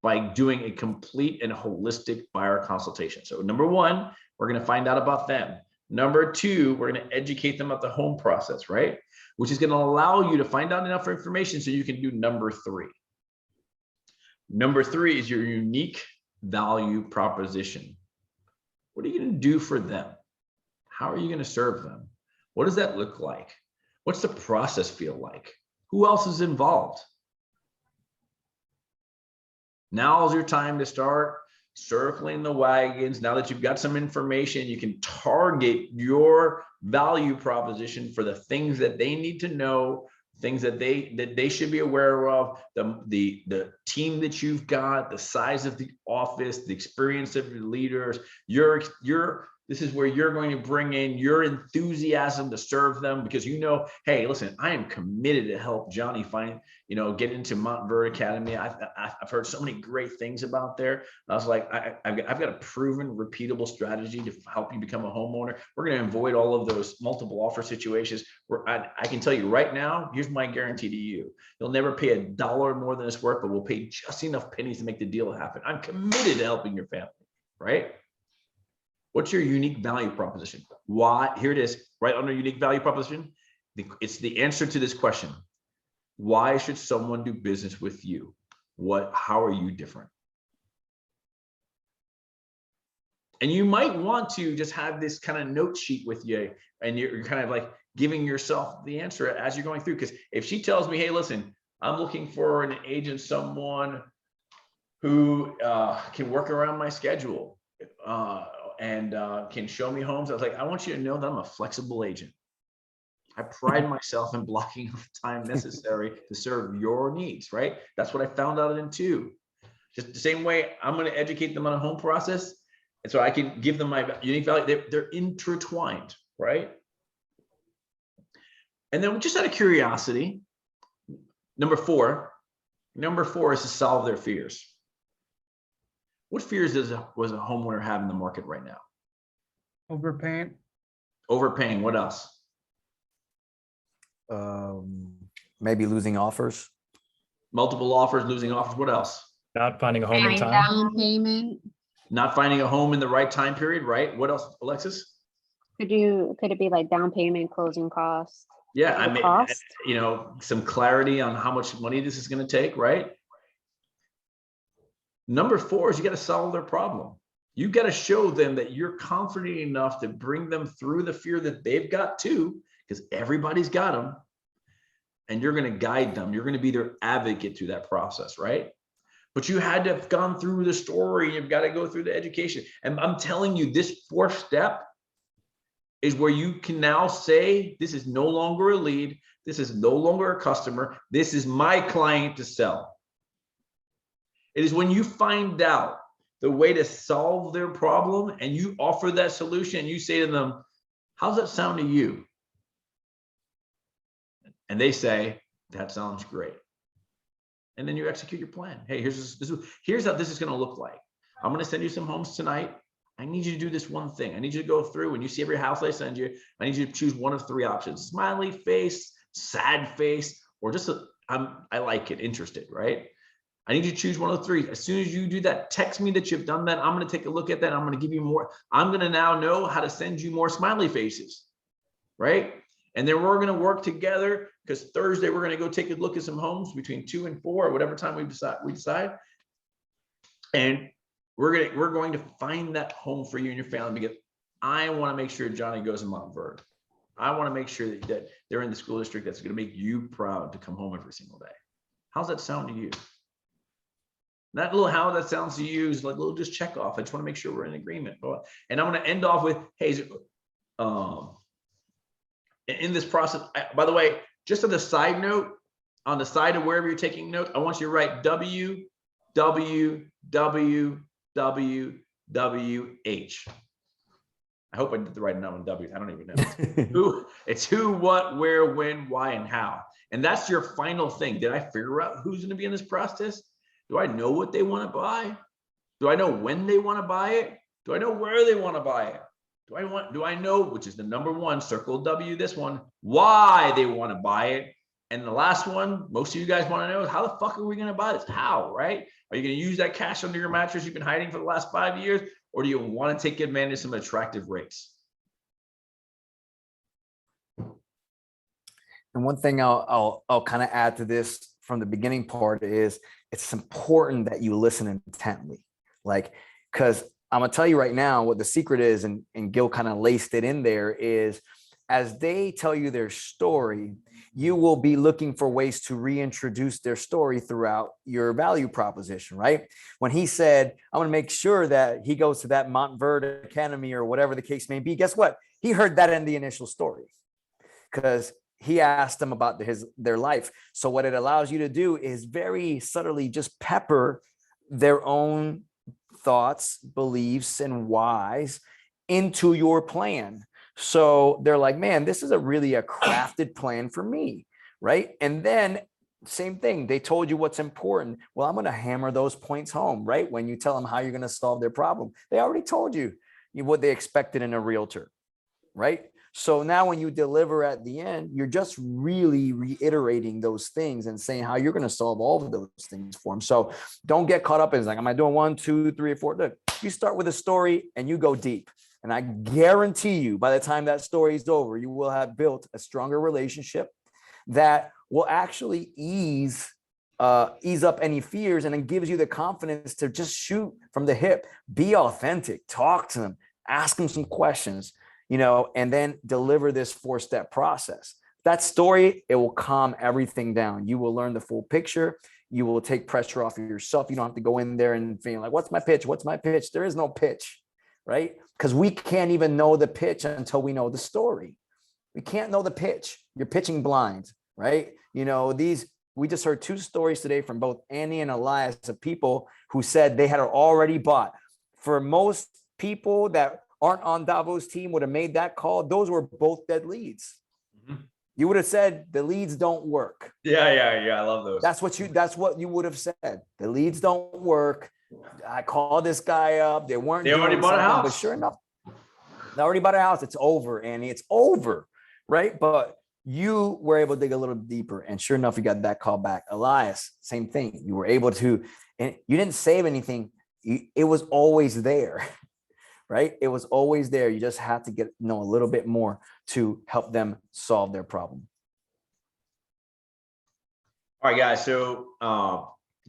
by doing a complete and holistic buyer consultation. So number 1, we're going to find out about them. Number 2, we're going to educate them about the home process, right? Which is going to allow you to find out enough information so you can do number 3. Number 3 is your unique value proposition. What are you going to do for them? How are you going to serve them? What does that look like? What's the process feel like? Who else is involved? Now is your time to start circling the wagons. Now that you've got some information, you can target your value proposition for the things that they need to know, things that they should be aware of, the team that you've got, the size of the office, the experience of your leaders, your This is where you're going to bring in your enthusiasm to serve them because you know, hey, listen, I am committed to help Johnny find, get into Montverde Academy. I've heard so many great things about there. I was like, I've got a proven, repeatable strategy to help you become a homeowner. We're going to avoid all of those multiple offer situations where I can tell you right now, here's my guarantee to you. You'll never pay $1 more than it's worth, but we'll pay just enough pennies to make the deal happen. I'm committed to helping your family, right? What's your unique value proposition? Why? Here it is, right under unique value proposition. It's the answer to this question. Why should someone do business with you? How are you different? And you might want to just have this kind of note sheet with you, and you're kind of like giving yourself the answer as you're going through. Because if she tells me, hey, listen, I'm looking for an agent, someone who can work around my schedule, and can show me homes. I was like, I want you to know that I'm a flexible agent. I pride myself in blocking the time necessary to serve your needs, right? That's what I found out in too. Just the same way I'm going to educate them on a home process. And so I can give them my unique value. They're intertwined, right? And then just out of curiosity, number four is to solve their fears. What fears does a homeowner have in the market right now? Overpaying. Overpaying. What else? Maybe losing offers. Multiple offers, losing offers. What else? Not finding a home in time. Down payment. Not finding a home in the right time period, right? What else, Alexis? Could it be like down payment, closing costs? Yeah, I mean, cost? some clarity on how much money this is going to take, right? Number four is you got to solve their problem. You got to show them that you're confident enough to bring them through the fear that they've got too, because everybody's got them. And you're going to guide them. You're going to be their advocate through that process, right? But you had to have gone through the story. You've got to go through the education. And I'm telling you, this fourth step is where you can now say, this is no longer a lead. This is no longer a customer. This is my client to sell. It is when you find out the way to solve their problem and you offer that solution, you say to them, how's that sound to you? And they say, that sounds great. And then you execute your plan. Hey, here's how this is going to look like. I'm going to send you some homes tonight. I need you to do this one thing. I need you to go through, when you see every house I send you, I need you to choose one of three options: smiley face, sad face, or just I like it, interested, right? I need you to choose one of the three. As soon as you do that, text me that you've done that. I'm going to take a look at that. I'm going to give you more. I'm going to now know how to send you more smiley faces, right? And then we're going to work together, because Thursday we're going to go take a look at some homes between 2 and 4, or whatever time we decide. And we're going to find that home for you and your family, because I want to make sure Johnny goes in Montverde. I want to make sure that they're in the school district that's going to make you proud to come home every single day. How's that sound to you? That little how that sounds to you is like a little just check off. I just want to make sure we're in agreement. And I'm going to end off with, hey, in this process, by the way, just on the side note, on the side of wherever you're taking note, I want you to write WWWWWH. I hope I did the right number of W's. I don't even know. It's who, what, where, when, why, and how. And that's your final thing. Did I figure out who's going to be in this process? Do I know what they want to buy? Do I know when they want to buy it? Do I know where they want to buy it? Do I know, which is the number one, circle W, this one, why they want to buy it? And the last one, most of you guys want to know, is how the fuck are we going to buy this? How, right? Are you going to use that cash under your mattress you've been hiding for the last 5 years? Or do you want to take advantage of some attractive rates? And one thing I'll kind of add to this from the beginning part is it's important that you listen intently. Like, because I'm gonna tell you right now what the secret is, and Gil kind of laced it in there, is as they tell you their story, you will be looking for ways to reintroduce their story throughout your value proposition, right? When he said, I'm gonna make sure that he goes to that Montverde Academy or whatever the case may be, guess what? He heard that in the initial story, because he asked them about their life. So what it allows you to do is very subtly just pepper their own thoughts, beliefs, and whys into your plan. So they're like, man, this is a really a crafted plan for me, right? And then same thing, they told you what's important. Well, I'm going to hammer those points home, right? When you tell them how you're going to solve their problem, they already told you what they expected in a realtor, right? So now when you deliver at the end, you're just really reiterating those things and saying how you're going to solve all of those things for them. So don't get caught up in like, am I doing 1, 2, 3, or 4? Look, you start with a story and you go deep. And I guarantee you, by the time that story is over, you will have built a stronger relationship that will actually ease up any fears, and then gives you the confidence to just shoot from the hip, be authentic, talk to them, ask them some questions, and then deliver this 4-step process. That story, it will calm everything down. You will learn the full picture. You will take pressure off of yourself. You don't have to go in there and feel like, what's my pitch? What's my pitch? There is no pitch, right? Because we can't even know the pitch until we know the story. We can't know the pitch. You're pitching blind, right? We just heard 2 stories today from both Annie and Elias of people who said they had already bought. For most people that aren't on Davos team would have made that call, those were both dead leads. Mm-hmm. You would have said the leads don't work. Yeah. I love those. That's what you would have said. The leads don't work. I called this guy up. They already bought a house. But sure enough, they already bought a house. It's over, Annie. It's over, right? But you were able to dig a little deeper, and sure enough, you got that call back. Elias, same thing. You were able to, and you didn't save anything. It was always there, right? It was always there. You just had to get know a little bit more to help them solve their problem. All right, guys. So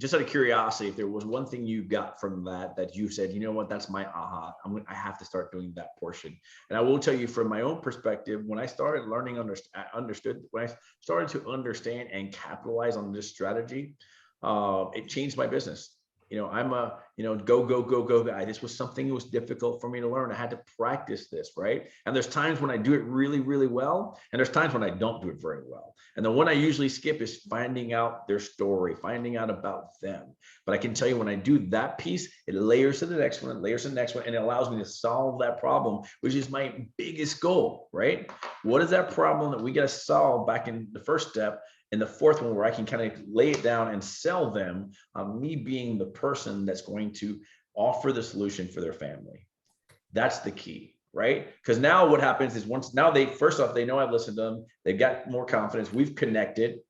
just out of curiosity, if there was one thing you got from that you said, you know what, that's my aha, I have to start doing that portion. And I will tell you from my own perspective, when I started learning, when I started to understand and capitalize on this strategy, it changed my business. I'm a, go guy. This was something that was difficult for me to learn. I had to practice this, right? And there's times when I do it really, really well. And there's times when I don't do it very well. And the one I usually skip is finding out their story, finding out about them. But I can tell you when I do that piece, it layers to the next one, and it allows me to solve that problem, which is my biggest goal, right? What is that problem that we got to solve back in the first step? And the fourth one, where I can kind of lay it down and sell them on me being the person that's going to offer the solution for their family. That's the key, right? Because now what happens is first off, they know I've listened to them. They've got more confidence. We've connected.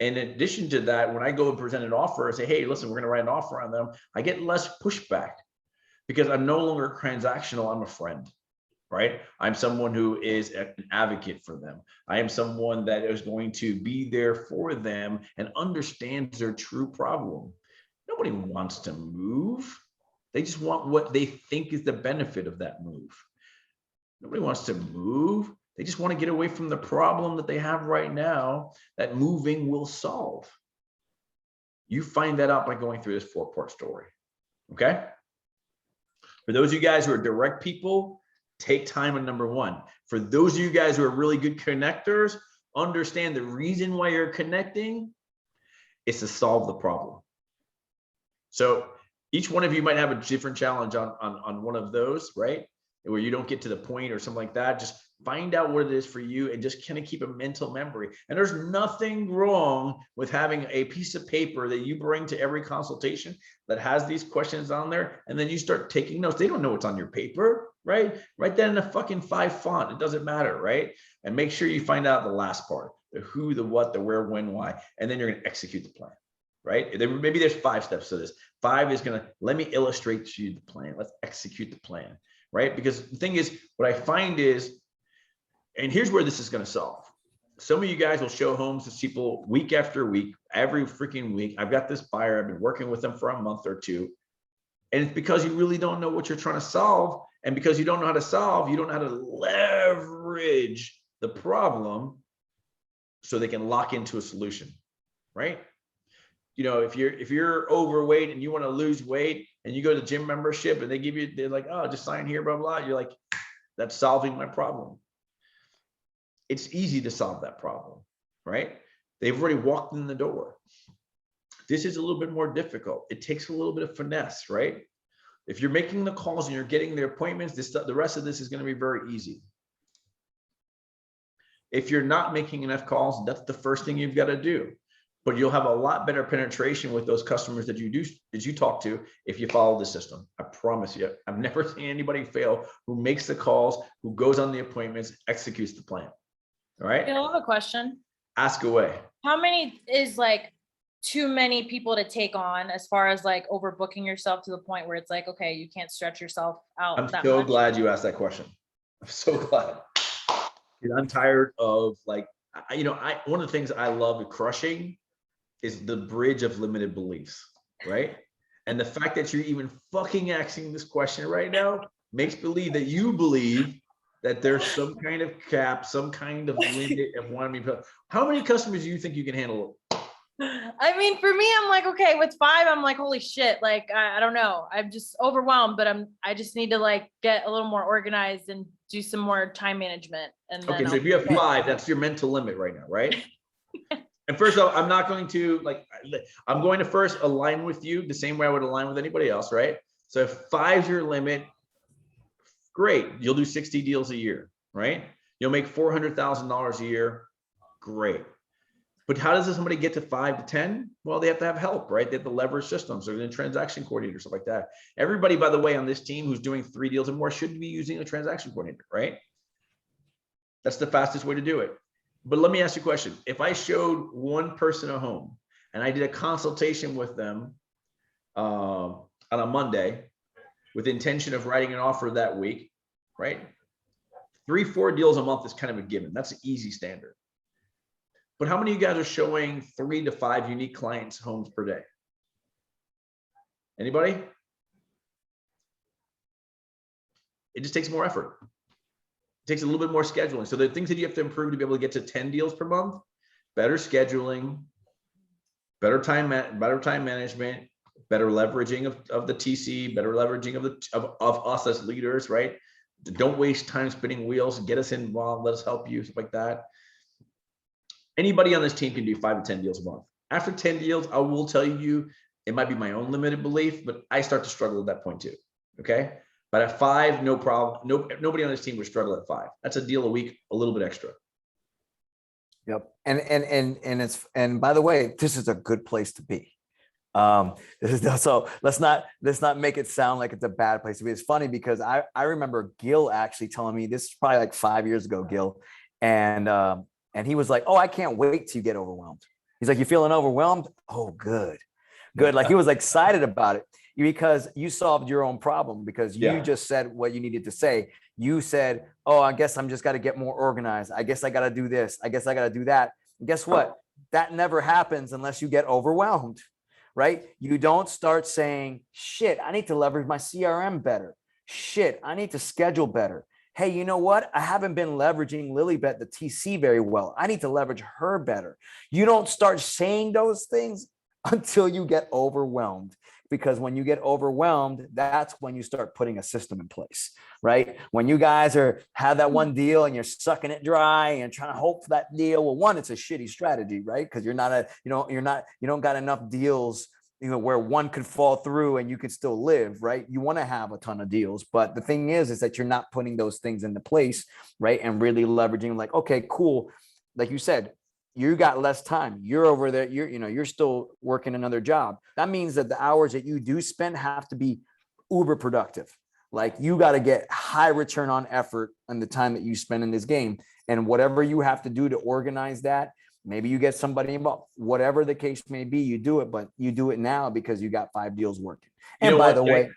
And in addition to that, when I go and present an offer and say, hey, listen, we're going to write an offer on them, I get less pushback because I'm no longer transactional. I'm a friend. Right? I'm someone who is an advocate for them. I am someone that is going to be there for them and understands their true problem. Nobody wants to move. They just want what they think is the benefit of that move. Nobody wants to move. They just want to get away from the problem that they have right now that moving will solve. You find that out by going through this 4-part story. Okay? For those of you guys who are direct people, take time on number 1. For those of you guys who are really good connectors, understand the reason why you're connecting is to solve the problem. So each one of you might have a different challenge on one of those, right? Where you don't get to the point or something like that. Just find out what it is for you and just kind of keep a mental memory. And there's nothing wrong with having a piece of paper that you bring to every consultation that has these questions on there. And then you start taking notes. They don't know what's on your paper, right? Write that in a fucking 5 font. It doesn't matter, right? And make sure you find out the last part, the who, the what, the where, when, why, and then you're going to execute the plan, right? Maybe there's 5 steps to this. 5 is going to, let me illustrate to you the plan. Let's execute the plan, right? Because the thing is, what I find is, and here's where this is going to solve. Some of you guys will show homes to people week after week, every freaking week. I've got this buyer. I've been working with them for a month or 2. And it's because you really don't know what you're trying to solve. And because you don't know how to solve, you don't know how to leverage the problem so they can lock into a solution, right? If you're overweight and you want to lose weight and you go to the gym membership and they're like, oh, just sign here, blah, blah. You're like, that's solving my problem. It's easy to solve that problem, right? They've already walked in the door. This is a little bit more difficult. It takes a little bit of finesse, right? If you're making the calls and you're getting the appointments, the rest of this is going to be very easy. If you're not making enough calls, that's the first thing you've got to do. But you'll have a lot better penetration with those customers that you talk to if you follow the system. I promise you. I've never seen anybody fail who makes the calls, who goes on the appointments, executes the plan. All right. I have a question. Ask away. How many is like too many people to take on as far as like overbooking yourself to the point where it's like, okay, you can't stretch yourself out I'm that so much? glad you asked that question. I'm so glad. I'm tired of like, one of the things I love crushing is the bridge of limited beliefs, right? And the fact that you're even fucking asking this question right now makes believe that you believe that there's some kind of cap, some kind of limit of one. How many customers do you think you can handle? I mean, for me, I'm like, okay, with 5, I'm like, holy shit. Like, I don't know. I'm just overwhelmed, but I just need to like get a little more organized and do some more time management. And then Okay, so if you have 5, that's your mental limit right now, right? And first of all, I'm not going to I'm going to first align with you the same way I would align with anybody else, right? So if 5's your limit, great. You'll do 60 deals a year, right? You'll make $400,000 a year. Great. But how does somebody get to 5 to 10? Well, they have to have help, right? They have to leverage systems or the transaction coordinator, stuff like that. Everybody, by the way, on this team who's doing 3 deals and more should be using a transaction coordinator, right? That's the fastest way to do it. But let me ask you a question. If I showed one person a home and I did a consultation with them on a Monday with intention of writing an offer that week, right? 3-4 deals a month is kind of a given. That's an easy standard. But how many of you guys are showing 3 to 5 unique clients homes per day? Anybody? It just takes more effort. It takes a little bit more scheduling. So the things that you have to improve to be able to get to 10 deals per month: better scheduling, better time management, better leveraging of the TC, better leveraging of us as leaders, right? Don't waste time spinning wheels. Get us involved. Let us help you, stuff like that. Anybody on this team can do 5 to 10 deals a month. After 10 deals, I will tell you, it might be my own limited belief, but I start to struggle at that point too. Okay. But at 5, no problem. Nobody on this team would struggle at 5. That's a deal a week, a little bit extra. Yep. And by the way, this is a good place to be. So let's not make it sound like it's a bad place to be. It's funny because I remember Gil actually telling me, this is probably like 5 years ago, Gil. And he was like, oh, I can't wait till you get overwhelmed. He's like, you feeling overwhelmed? Oh, good. Like he was excited about it because you solved your own problem, because you just said what you needed to say. You said, oh, I guess I'm just got to get more organized. I guess I got to do this. I guess I got to do that. And guess what? That never happens unless you get overwhelmed, right? You don't start saying, shit, I need to leverage my CRM better. Shit, I need to schedule better. Hey, you know what? I haven't been leveraging Lilybet, the TC, very well. I need to leverage her better. You don't start saying those things until you get overwhelmed, because when you get overwhelmed, that's when you start putting a system in place, right? When you guys have that one deal and you're sucking it dry and trying to hope for that deal. Well, one, it's a shitty strategy, right? Because you don't got enough deals, where one could fall through and you could still live, right? You want to have a ton of deals, but the thing is that you're not putting those things into place, right? And really leveraging, like, okay, cool. Like you said, you got less time. You're over there. You're still working another job. That means that the hours that you do spend have to be uber productive. Like, you got to get high return on effort on the time that you spend in this game, and whatever you have to do to organize that. Maybe you get somebody involved, whatever the case may be, you do it, but you do it now because you got 5 deals working. And by the way,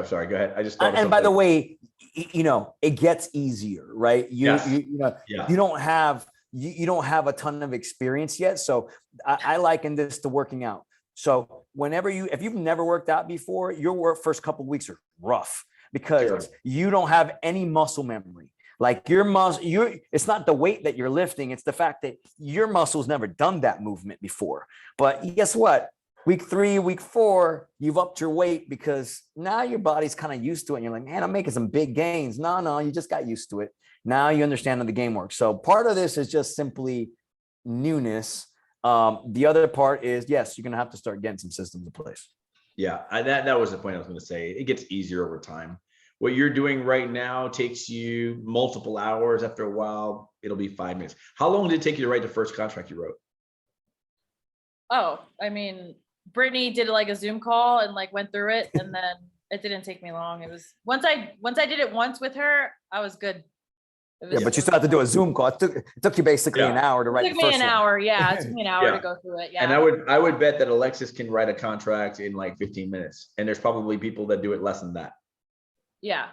sorry, go ahead. I just thought. And by the way, it gets easier, right? You don't have a ton of experience yet. So I liken this to working out. So if you've never worked out before, your first couple of weeks are rough because you don't have any muscle memory. Like, your muscle, it's not the weight that you're lifting. It's the fact that your muscle's never done that movement before. But guess what? Week 3, week 4, you've upped your weight because now your body's kind of used to it. And you're like, man, I'm making some big gains. No, you just got used to it. Now you understand how the game works. So part of this is just simply newness. The other part is, yes, you're going to have to start getting some systems in place. Yeah, that was the point I was going to say. It gets easier over time. What you're doing right now takes you multiple hours. After a while, it'll be 5 minutes. How long did it take you to write the first contract you wrote? Oh, I mean, Brittany did like a Zoom call and like went through it, and then it didn't take me long. It was once I did it once with her, I was good. Yeah, but you still have to do a Zoom call. It took you basically an hour to It write took the me first an one. hour. Yeah, it took me an hour Yeah. to go through it. Yeah. And I would bet that Alexis can write a contract in like 15 minutes. And there's probably people that do it less than that. Yeah.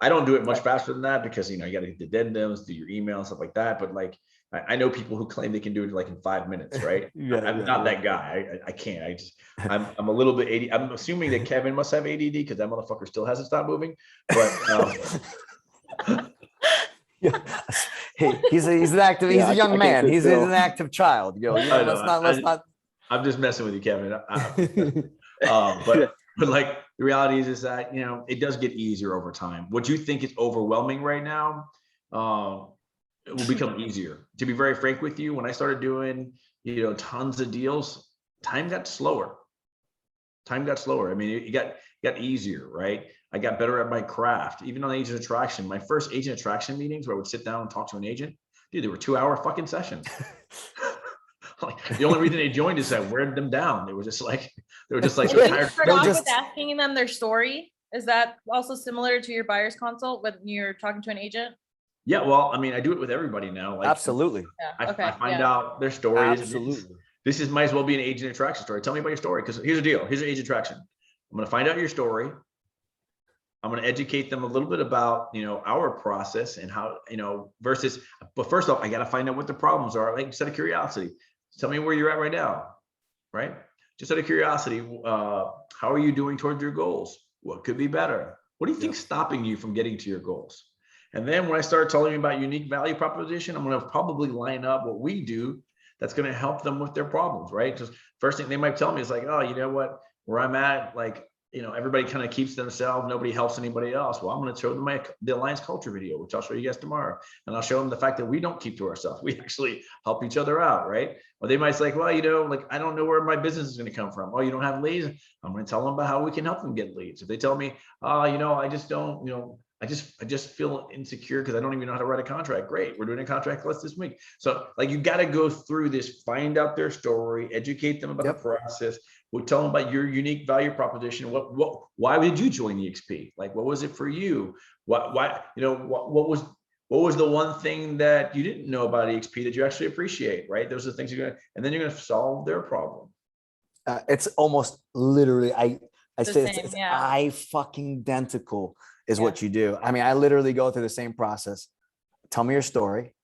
I don't do it much faster than that because, you know, you got to get the addendums, do your email and stuff like that. But like, I know people who claim they can do it like in 5 minutes, right? I'm not that guy. I can't. I'm a little bit ADD. I'm assuming that Kevin must have ADD because that motherfucker still hasn't stopped moving. But Yeah. Hey, he's an active. He's a young man. He's an active child. Yo, you know, let's not. I'm just messing with you, Kevin. But like the reality is that, you know, it does get easier over time. What you think is overwhelming right now, it will become easier. To be very frank with you, when I started doing, you know, tons of deals, time got slower. I mean, it got easier, right? I got better at my craft. Even on agent attraction, my first agent attraction meetings where I would sit down and talk to an agent, dude, they were 2-hour fucking sessions. Like, the only reason they joined is I wore them down. They were just like Did you start off with asking them their story? Is that also similar to your buyer's consult when you're talking to an agent? Yeah, well, I mean, I do it with everybody now. Like, absolutely. Yeah. I find out their story. Absolutely. This is might as well be an agent attraction story. Tell me about your story, because here's the deal. Here's an agent attraction. I'm going to find out your story. I'm going to educate them a little bit about, you know, our process and how, you know, versus, but first off, I got to find out what the problems are. Like, just out of curiosity, tell me where you're at right now, right? Just out of curiosity, how are you doing towards your goals? What could be better? What do you think's stopping you from getting to your goals? And then when I start telling you about unique value proposition, I'm going to probably line up what we do that's going to help them with their problems, right? Just first thing they might tell me is like, oh, you know what, where I'm at, like, you know, everybody kind of keeps themselves, nobody helps anybody else. Well, I'm going to show them the Alliance Culture video, which I'll show you guys tomorrow. And I'll show them the fact that we don't keep to ourselves. We actually help each other out, right? Or they might say, like, well, you know, like, I don't know where my business is going to come from. Oh, you don't have leads? I'm going to tell them about how we can help them get leads. If they tell me, oh, you know, I just don't, you know, I just feel insecure because I don't even know how to write a contract. Great. We're doing a contract class this week. So like, you got to go through this, find out their story, educate them about the process. We'll tell them about your unique value proposition. Why did you join EXP? Like, what was it for you? Why, you know, what was the one thing that you didn't know about EXP that you actually appreciate, right? Those are the things and then you're going to solve their problem. It's almost literally, I say same, it's yeah. I fucking identical is what you do. I mean, I literally go through the same process. Tell me your story.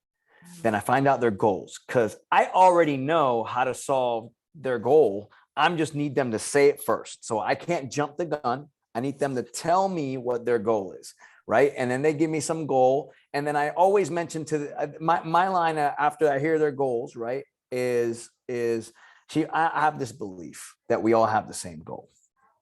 Then I find out their goals, because I already know how to solve their goal. I just need them to say it first. So I can't jump the gun. I need them to tell me what their goal is, right? And then they give me some goal. And then I always mention to my line after I hear their goals, right, is I have this belief that we all have the same goal,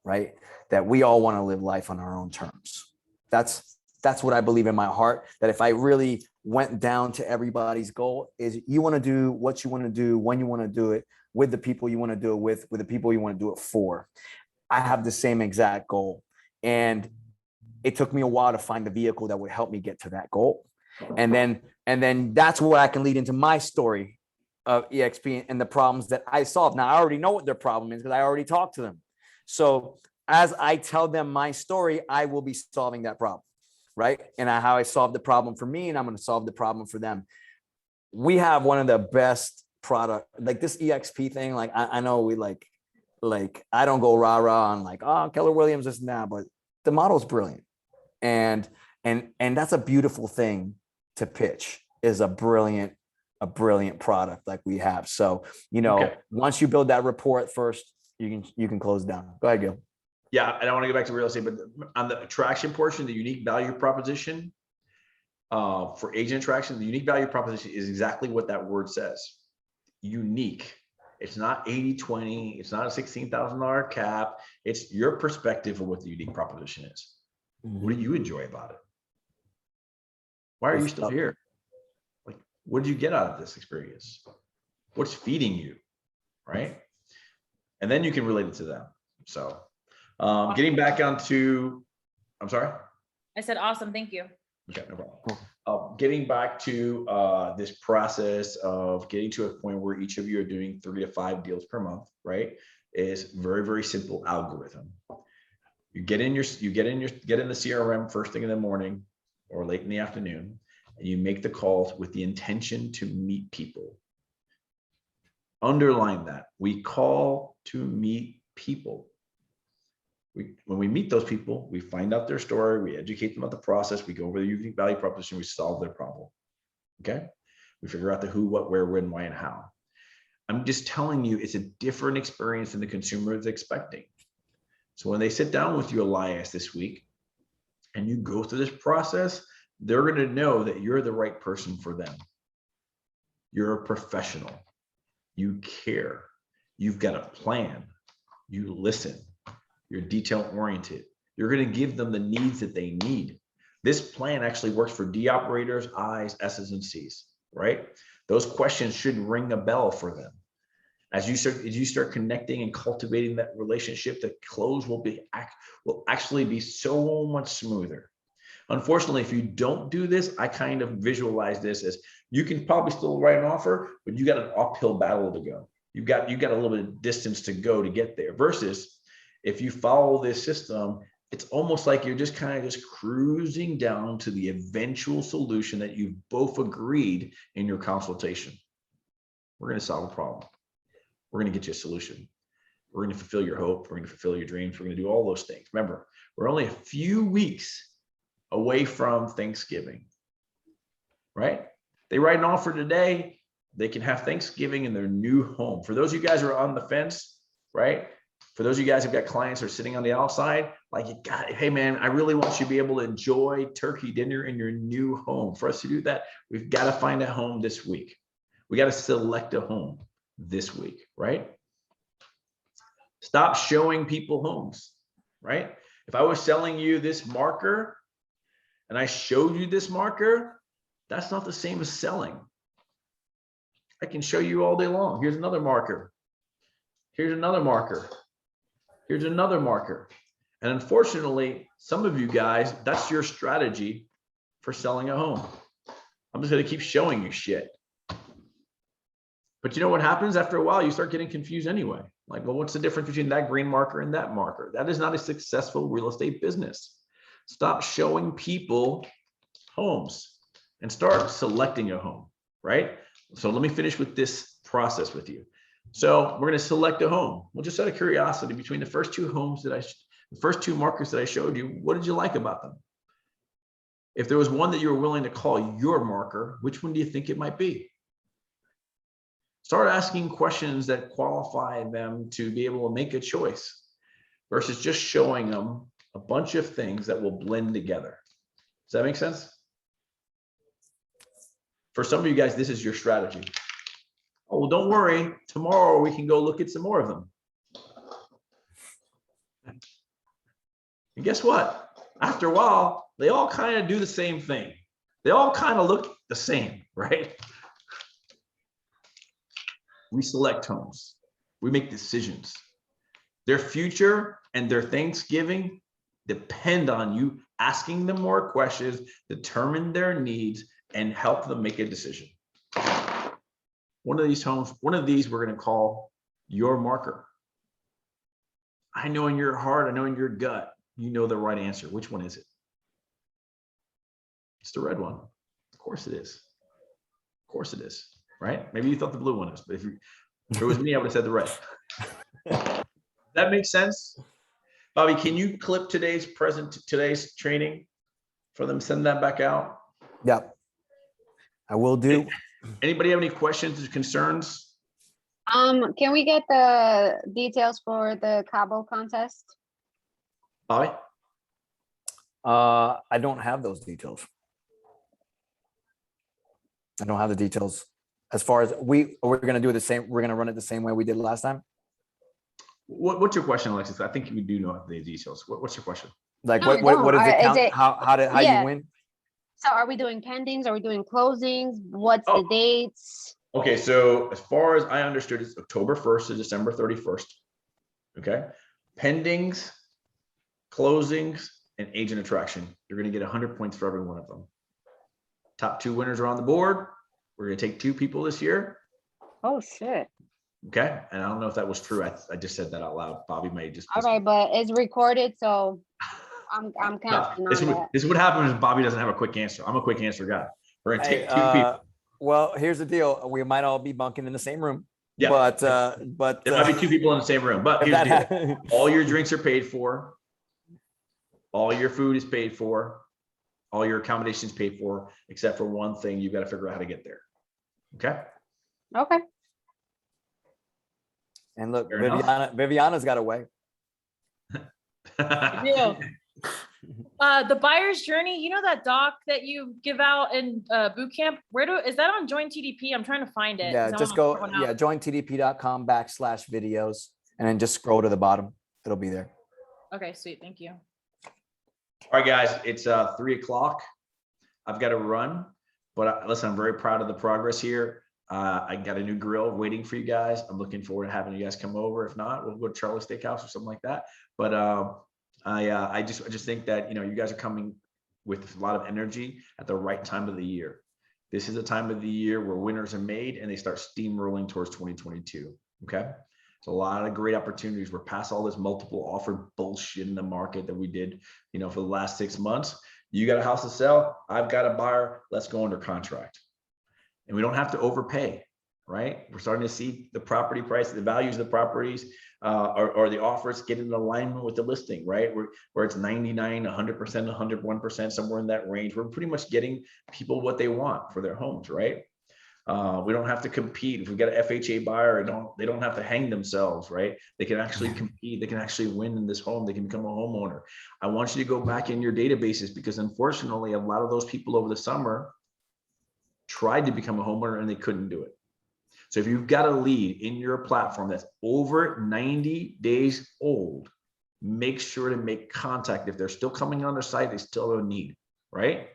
right? That we all want to live life on our own terms. That's what I believe in my heart, that if I really went down to everybody's goal, is you want to do what you want to do, when you want to do it, with the people you want to do it with the people you want to do it for. I have the same exact goal. And it took me a while to find the vehicle that would help me get to that goal. And then that's where I can lead into my story of EXP and the problems that I solved. Now, I already know what their problem is because I already talked to them. So as I tell them my story, I will be solving that problem, right? And how I solved the problem for me, and I'm going to solve the problem for them. We have one of the best product, like this EXP thing. Like, I know we like I don't go rah-rah on like, oh, Keller Williams this and that, but the model's brilliant. And that's a beautiful thing to pitch, is a brilliant product like we have. So, you know, once you build that report first, you can close down. Go ahead, Gil. Yeah, I don't want to go back to real estate, but on the attraction portion, the unique value proposition for agent attraction, the unique value proposition is exactly what that word says. Unique. It's not 80-20. It's not a $16,000 cap. It's your perspective of what the unique proposition is. Mm-hmm. What do you enjoy about it? Why are you still here? Like, what did you get out of this experience? What's feeding you, right? And then you can relate it to them. So Getting back onto, I'm sorry. I said, awesome, thank you. Okay, no problem. Getting back to this process of getting to a point where each of you are doing 3 to 5 deals per month, right? Is very, very simple algorithm. You get in the CRM first thing in the morning or late in the afternoon, and you make the calls with the intention to meet people. Underline that. We call to meet people. When we meet those people, we find out their story, we educate them about the process, we go over the unique value proposition, we solve their problem. Okay? We figure out the who, what, where, when, why, and how. I'm just telling you, it's a different experience than the consumer is expecting. So when they sit down with you, Elias, this week, and you go through this process, they're going to know that you're the right person for them. You're a professional. You care. You've got a plan. You listen. You're detail oriented. You're going to give them the needs that they need. This plan actually works for D operators, I's, S's, and C's, right? Those questions should ring a bell for them. As you start connecting and cultivating that relationship, the close will actually be so much smoother. Unfortunately, if you don't do this, I kind of visualize this as you can probably still write an offer, but you got an uphill battle to go. You've got a little bit of distance to go to get there. Versus if you follow this system, it's almost like you're just kind of just cruising down to the eventual solution that you've both agreed in your consultation. We're going to solve a problem. We're going to get you a solution. We're going to fulfill your hope. We're going to fulfill your dreams. We're going to do all those things. Remember, we're only a few weeks away from Thanksgiving, right? They write an offer today, they can have Thanksgiving in their new home. For those of you guys who are on the fence, right? For those of you guys who've got clients who are sitting on the outside, like, hey man, I really want you to be able to enjoy turkey dinner in your new home. For us to do that, we've got to find a home this week. We got to select a home this week, right? Stop showing people homes, right? If I was selling you this marker and I showed you this marker, that's not the same as selling. I can show you all day long. Here's another marker. Here's another marker. Here's another marker. And unfortunately, some of you guys, that's your strategy for selling a home. I'm just going to keep showing you shit. But you know what happens after a while? You start getting confused anyway. Like, well, what's the difference between that green marker and that marker? That is not a successful real estate business. Stop showing people homes and start selecting a home, right? So let me finish with this process with you. So we're going to select a home. Well, just out of curiosity, between the first two homes the first two markers that I showed you, what did you like about them? If there was one that you were willing to call your marker, which one do you think it might be? Start asking questions that qualify them to be able to make a choice versus just showing them a bunch of things that will blend together. Does that make sense? For some of you guys, this is your strategy. Oh, well, don't worry. Tomorrow we can go look at some more of them. And guess what? After a while, they all kind of do the same thing. They all kind of look the same, right? We select homes. We make decisions. Their future and their Thanksgiving depend on you asking them more questions, determine their needs, and help them make a decision. One of these homes, one of these we're going to call your marker. I know in your heart, I know in your gut, you know the right answer. Which one is it? It's the red one. Of course it is. Of course it is, right? Maybe you thought the blue one is, but if it was me, I would have said the red. That makes sense? Bobby, can you clip today's training for them, send that back out? Yep. I will do. Anybody have any questions or concerns? Can we get the details for the Cabo contest? Bobby? I don't have those details. I don't have the details. As far as we're going to do the same, we're going to run it the same way we did last time. What's your question, Alexis? I think you do know the details. What's your question? Like No, what is it count? How yeah. you win? So are we doing pendings? Are we doing closings? What's the dates? Okay, so as far as I understood, it's October 1st to December 31st. Okay, pendings closings, and agent attraction. You're going to get 100 points for every one of them. Top 2 winners are on the board. We're going to take 2 people this year. Oh, shit. Okay. And I don't know if that was true. I just said that out loud. Bobby may just. All right, but it's recorded, so I'm No, counting this, on is that. what, this is what happens if Bobby doesn't have a quick answer. I'm a quick answer guy. We're going to Hey, take 2 people. well, here's the deal. We might all be bunking in the same room. Yeah. But There might be 2 people in the same room, but if here's the that deal. hap- All your drinks are paid for. All your food is paid for. All your accommodations paid for, except for one thing. You got to figure out how to get there. Okay. Okay. And look, Fair enough. Viviana's got a way. Yeah. The buyer's journey, you know that doc that you give out in boot camp? Is that on Join TDP? I'm trying to find it. Yeah, 'cause I just wanna go, put one out. jointdp.com/videos, and then just scroll to the bottom. It'll be there. Okay, sweet. Thank you. All right, guys, it's 3 o'clock. I've got to run, but listen, I'm very proud of the progress here. I got a new grill waiting for you guys. I'm looking forward to having you guys come over. If not, we'll go to Charlie Steakhouse or something like that. But I just think that, you know, you guys are coming with a lot of energy at the right time of the year. This is a time of the year where winners are made and they start steamrolling towards 2022. Okay. So a lot of great opportunities. We're past all this multiple offer bullshit in the market that we did, you know, for the last 6 months. You got a house to sell. I've got a buyer. Let's go under contract. And we don't have to overpay, right? We're starting to see the property price, the values of the properties, or the offers get in alignment with the listing, right? Where it's 99, 100%, 101%, somewhere in that range. We're pretty much getting people what they want for their homes, right? We don't have to compete. If we got an FHA buyer, they don't have to hang themselves, right? They can actually compete. They can actually win in this home. They can become a homeowner. I want you to go back in your databases because unfortunately, a lot of those people over the summer tried to become a homeowner and they couldn't do it. So if you've got a lead in your platform that's over 90 days old, make sure to make contact. If they're still coming on their site, they still have a need, right?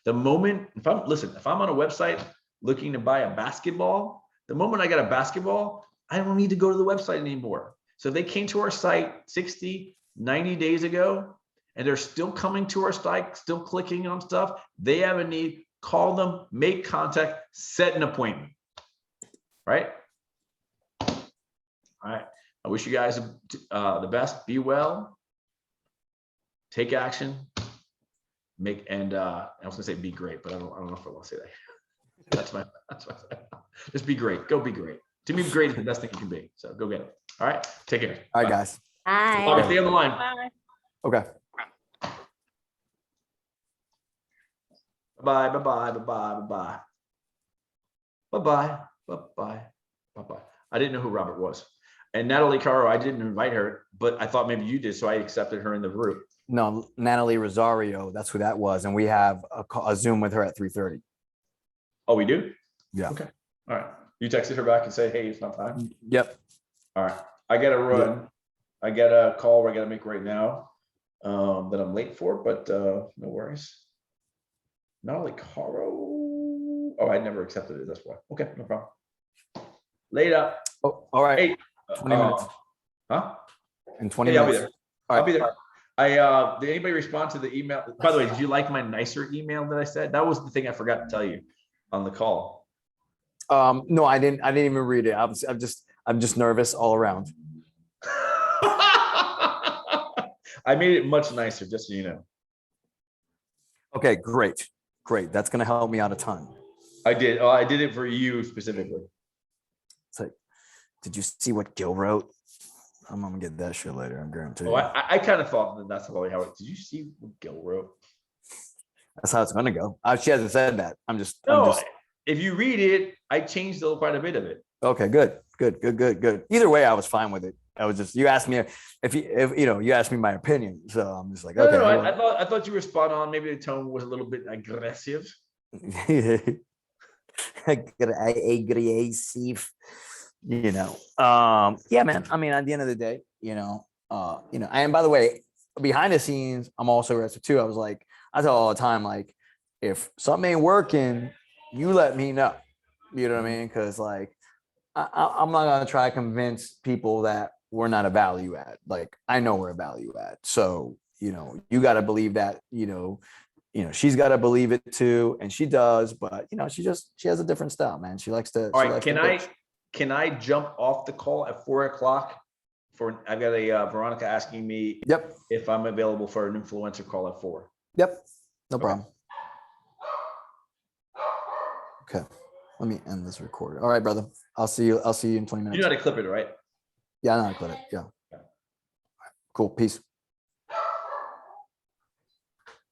The moment, if I'm on a website looking to buy a basketball, the moment I got a basketball, I don't need to go to the website anymore. So if they came to our site 60, 90 days ago, and they're still coming to our site, still clicking on stuff, they have a need, call them, make contact, set an appointment, right? All right. I wish you guys the best. Be well. Take action. I was gonna say be great, but I don't know if I want to say that. That's my just be great. Go be great. To me, great is the best thing you can be. So go get it. All right. Take care. All right, Bye. guys. Hi. Bobby, stay on the line. Bye. Okay. Bye bye bye bye bye bye bye bye bye bye bye bye. I didn't know who Robert was, and Natalie Caro. I didn't invite her, but I thought maybe you did, so I accepted her in the group. No, Natalie Rosario, that's who that was. And we have a Zoom with her at 3:30. Oh, we do? Yeah. Okay. All right. You texted her back and said, hey, it's not time. Yep. All right. I got to run. I got a call I got to make right now that I'm late for, but no worries. Natalie Caro. Oh, I never accepted it. That's why. Okay. No problem. Later. Oh, all right. Hey. 20 minutes. Huh? In 20 Hey, I'll be minutes. there. I'll be there. Did anybody respond to the email? By the way, did you like my nicer email that I said? That was the thing I forgot to tell you on the call. No, I didn't even read it. I'm just nervous all around. I made it much nicer, just so you know. Okay, great. That's gonna help me out a ton. I did. Oh, I did it for you specifically. It's like, did you see what Gil wrote? I'm gonna get that shit later. I'm guaranteed. Oh, I kind of thought that that's probably how it. Did you see what Gil wrote? That's how it's gonna go. She hasn't said that. I'm just. If you read it, I changed quite a bit of it. Okay, good. Either way, I was fine with it. I was just, you asked me if you asked me my opinion, so I'm just like, okay. No, I thought you were spot on. Maybe the tone was a little bit aggressive. Aggressive. Yeah, man. I mean, at the end of the day, and by the way, behind the scenes, I'm also aggressive too. I was like, I tell all the time, like, if something ain't working, you let me know. You know what I mean? Because like, I'm not gonna try to convince people that we're not a value add. Like, I know we're a value add. So you know, you got to believe that, she's got to believe it too. And she does, but she has a different style, man. She likes to. All she right, likes to bitch. can I jump off the call at 4:00? I've got a Veronica asking me Yep. if I'm available for an influencer call at 4. Yep. No Okay. problem. Okay. Let me end this record. All right, brother. I'll see you in 20 minutes. You know how to clip it, right? Yeah, I know how to clip it. Yeah. Cool. Peace.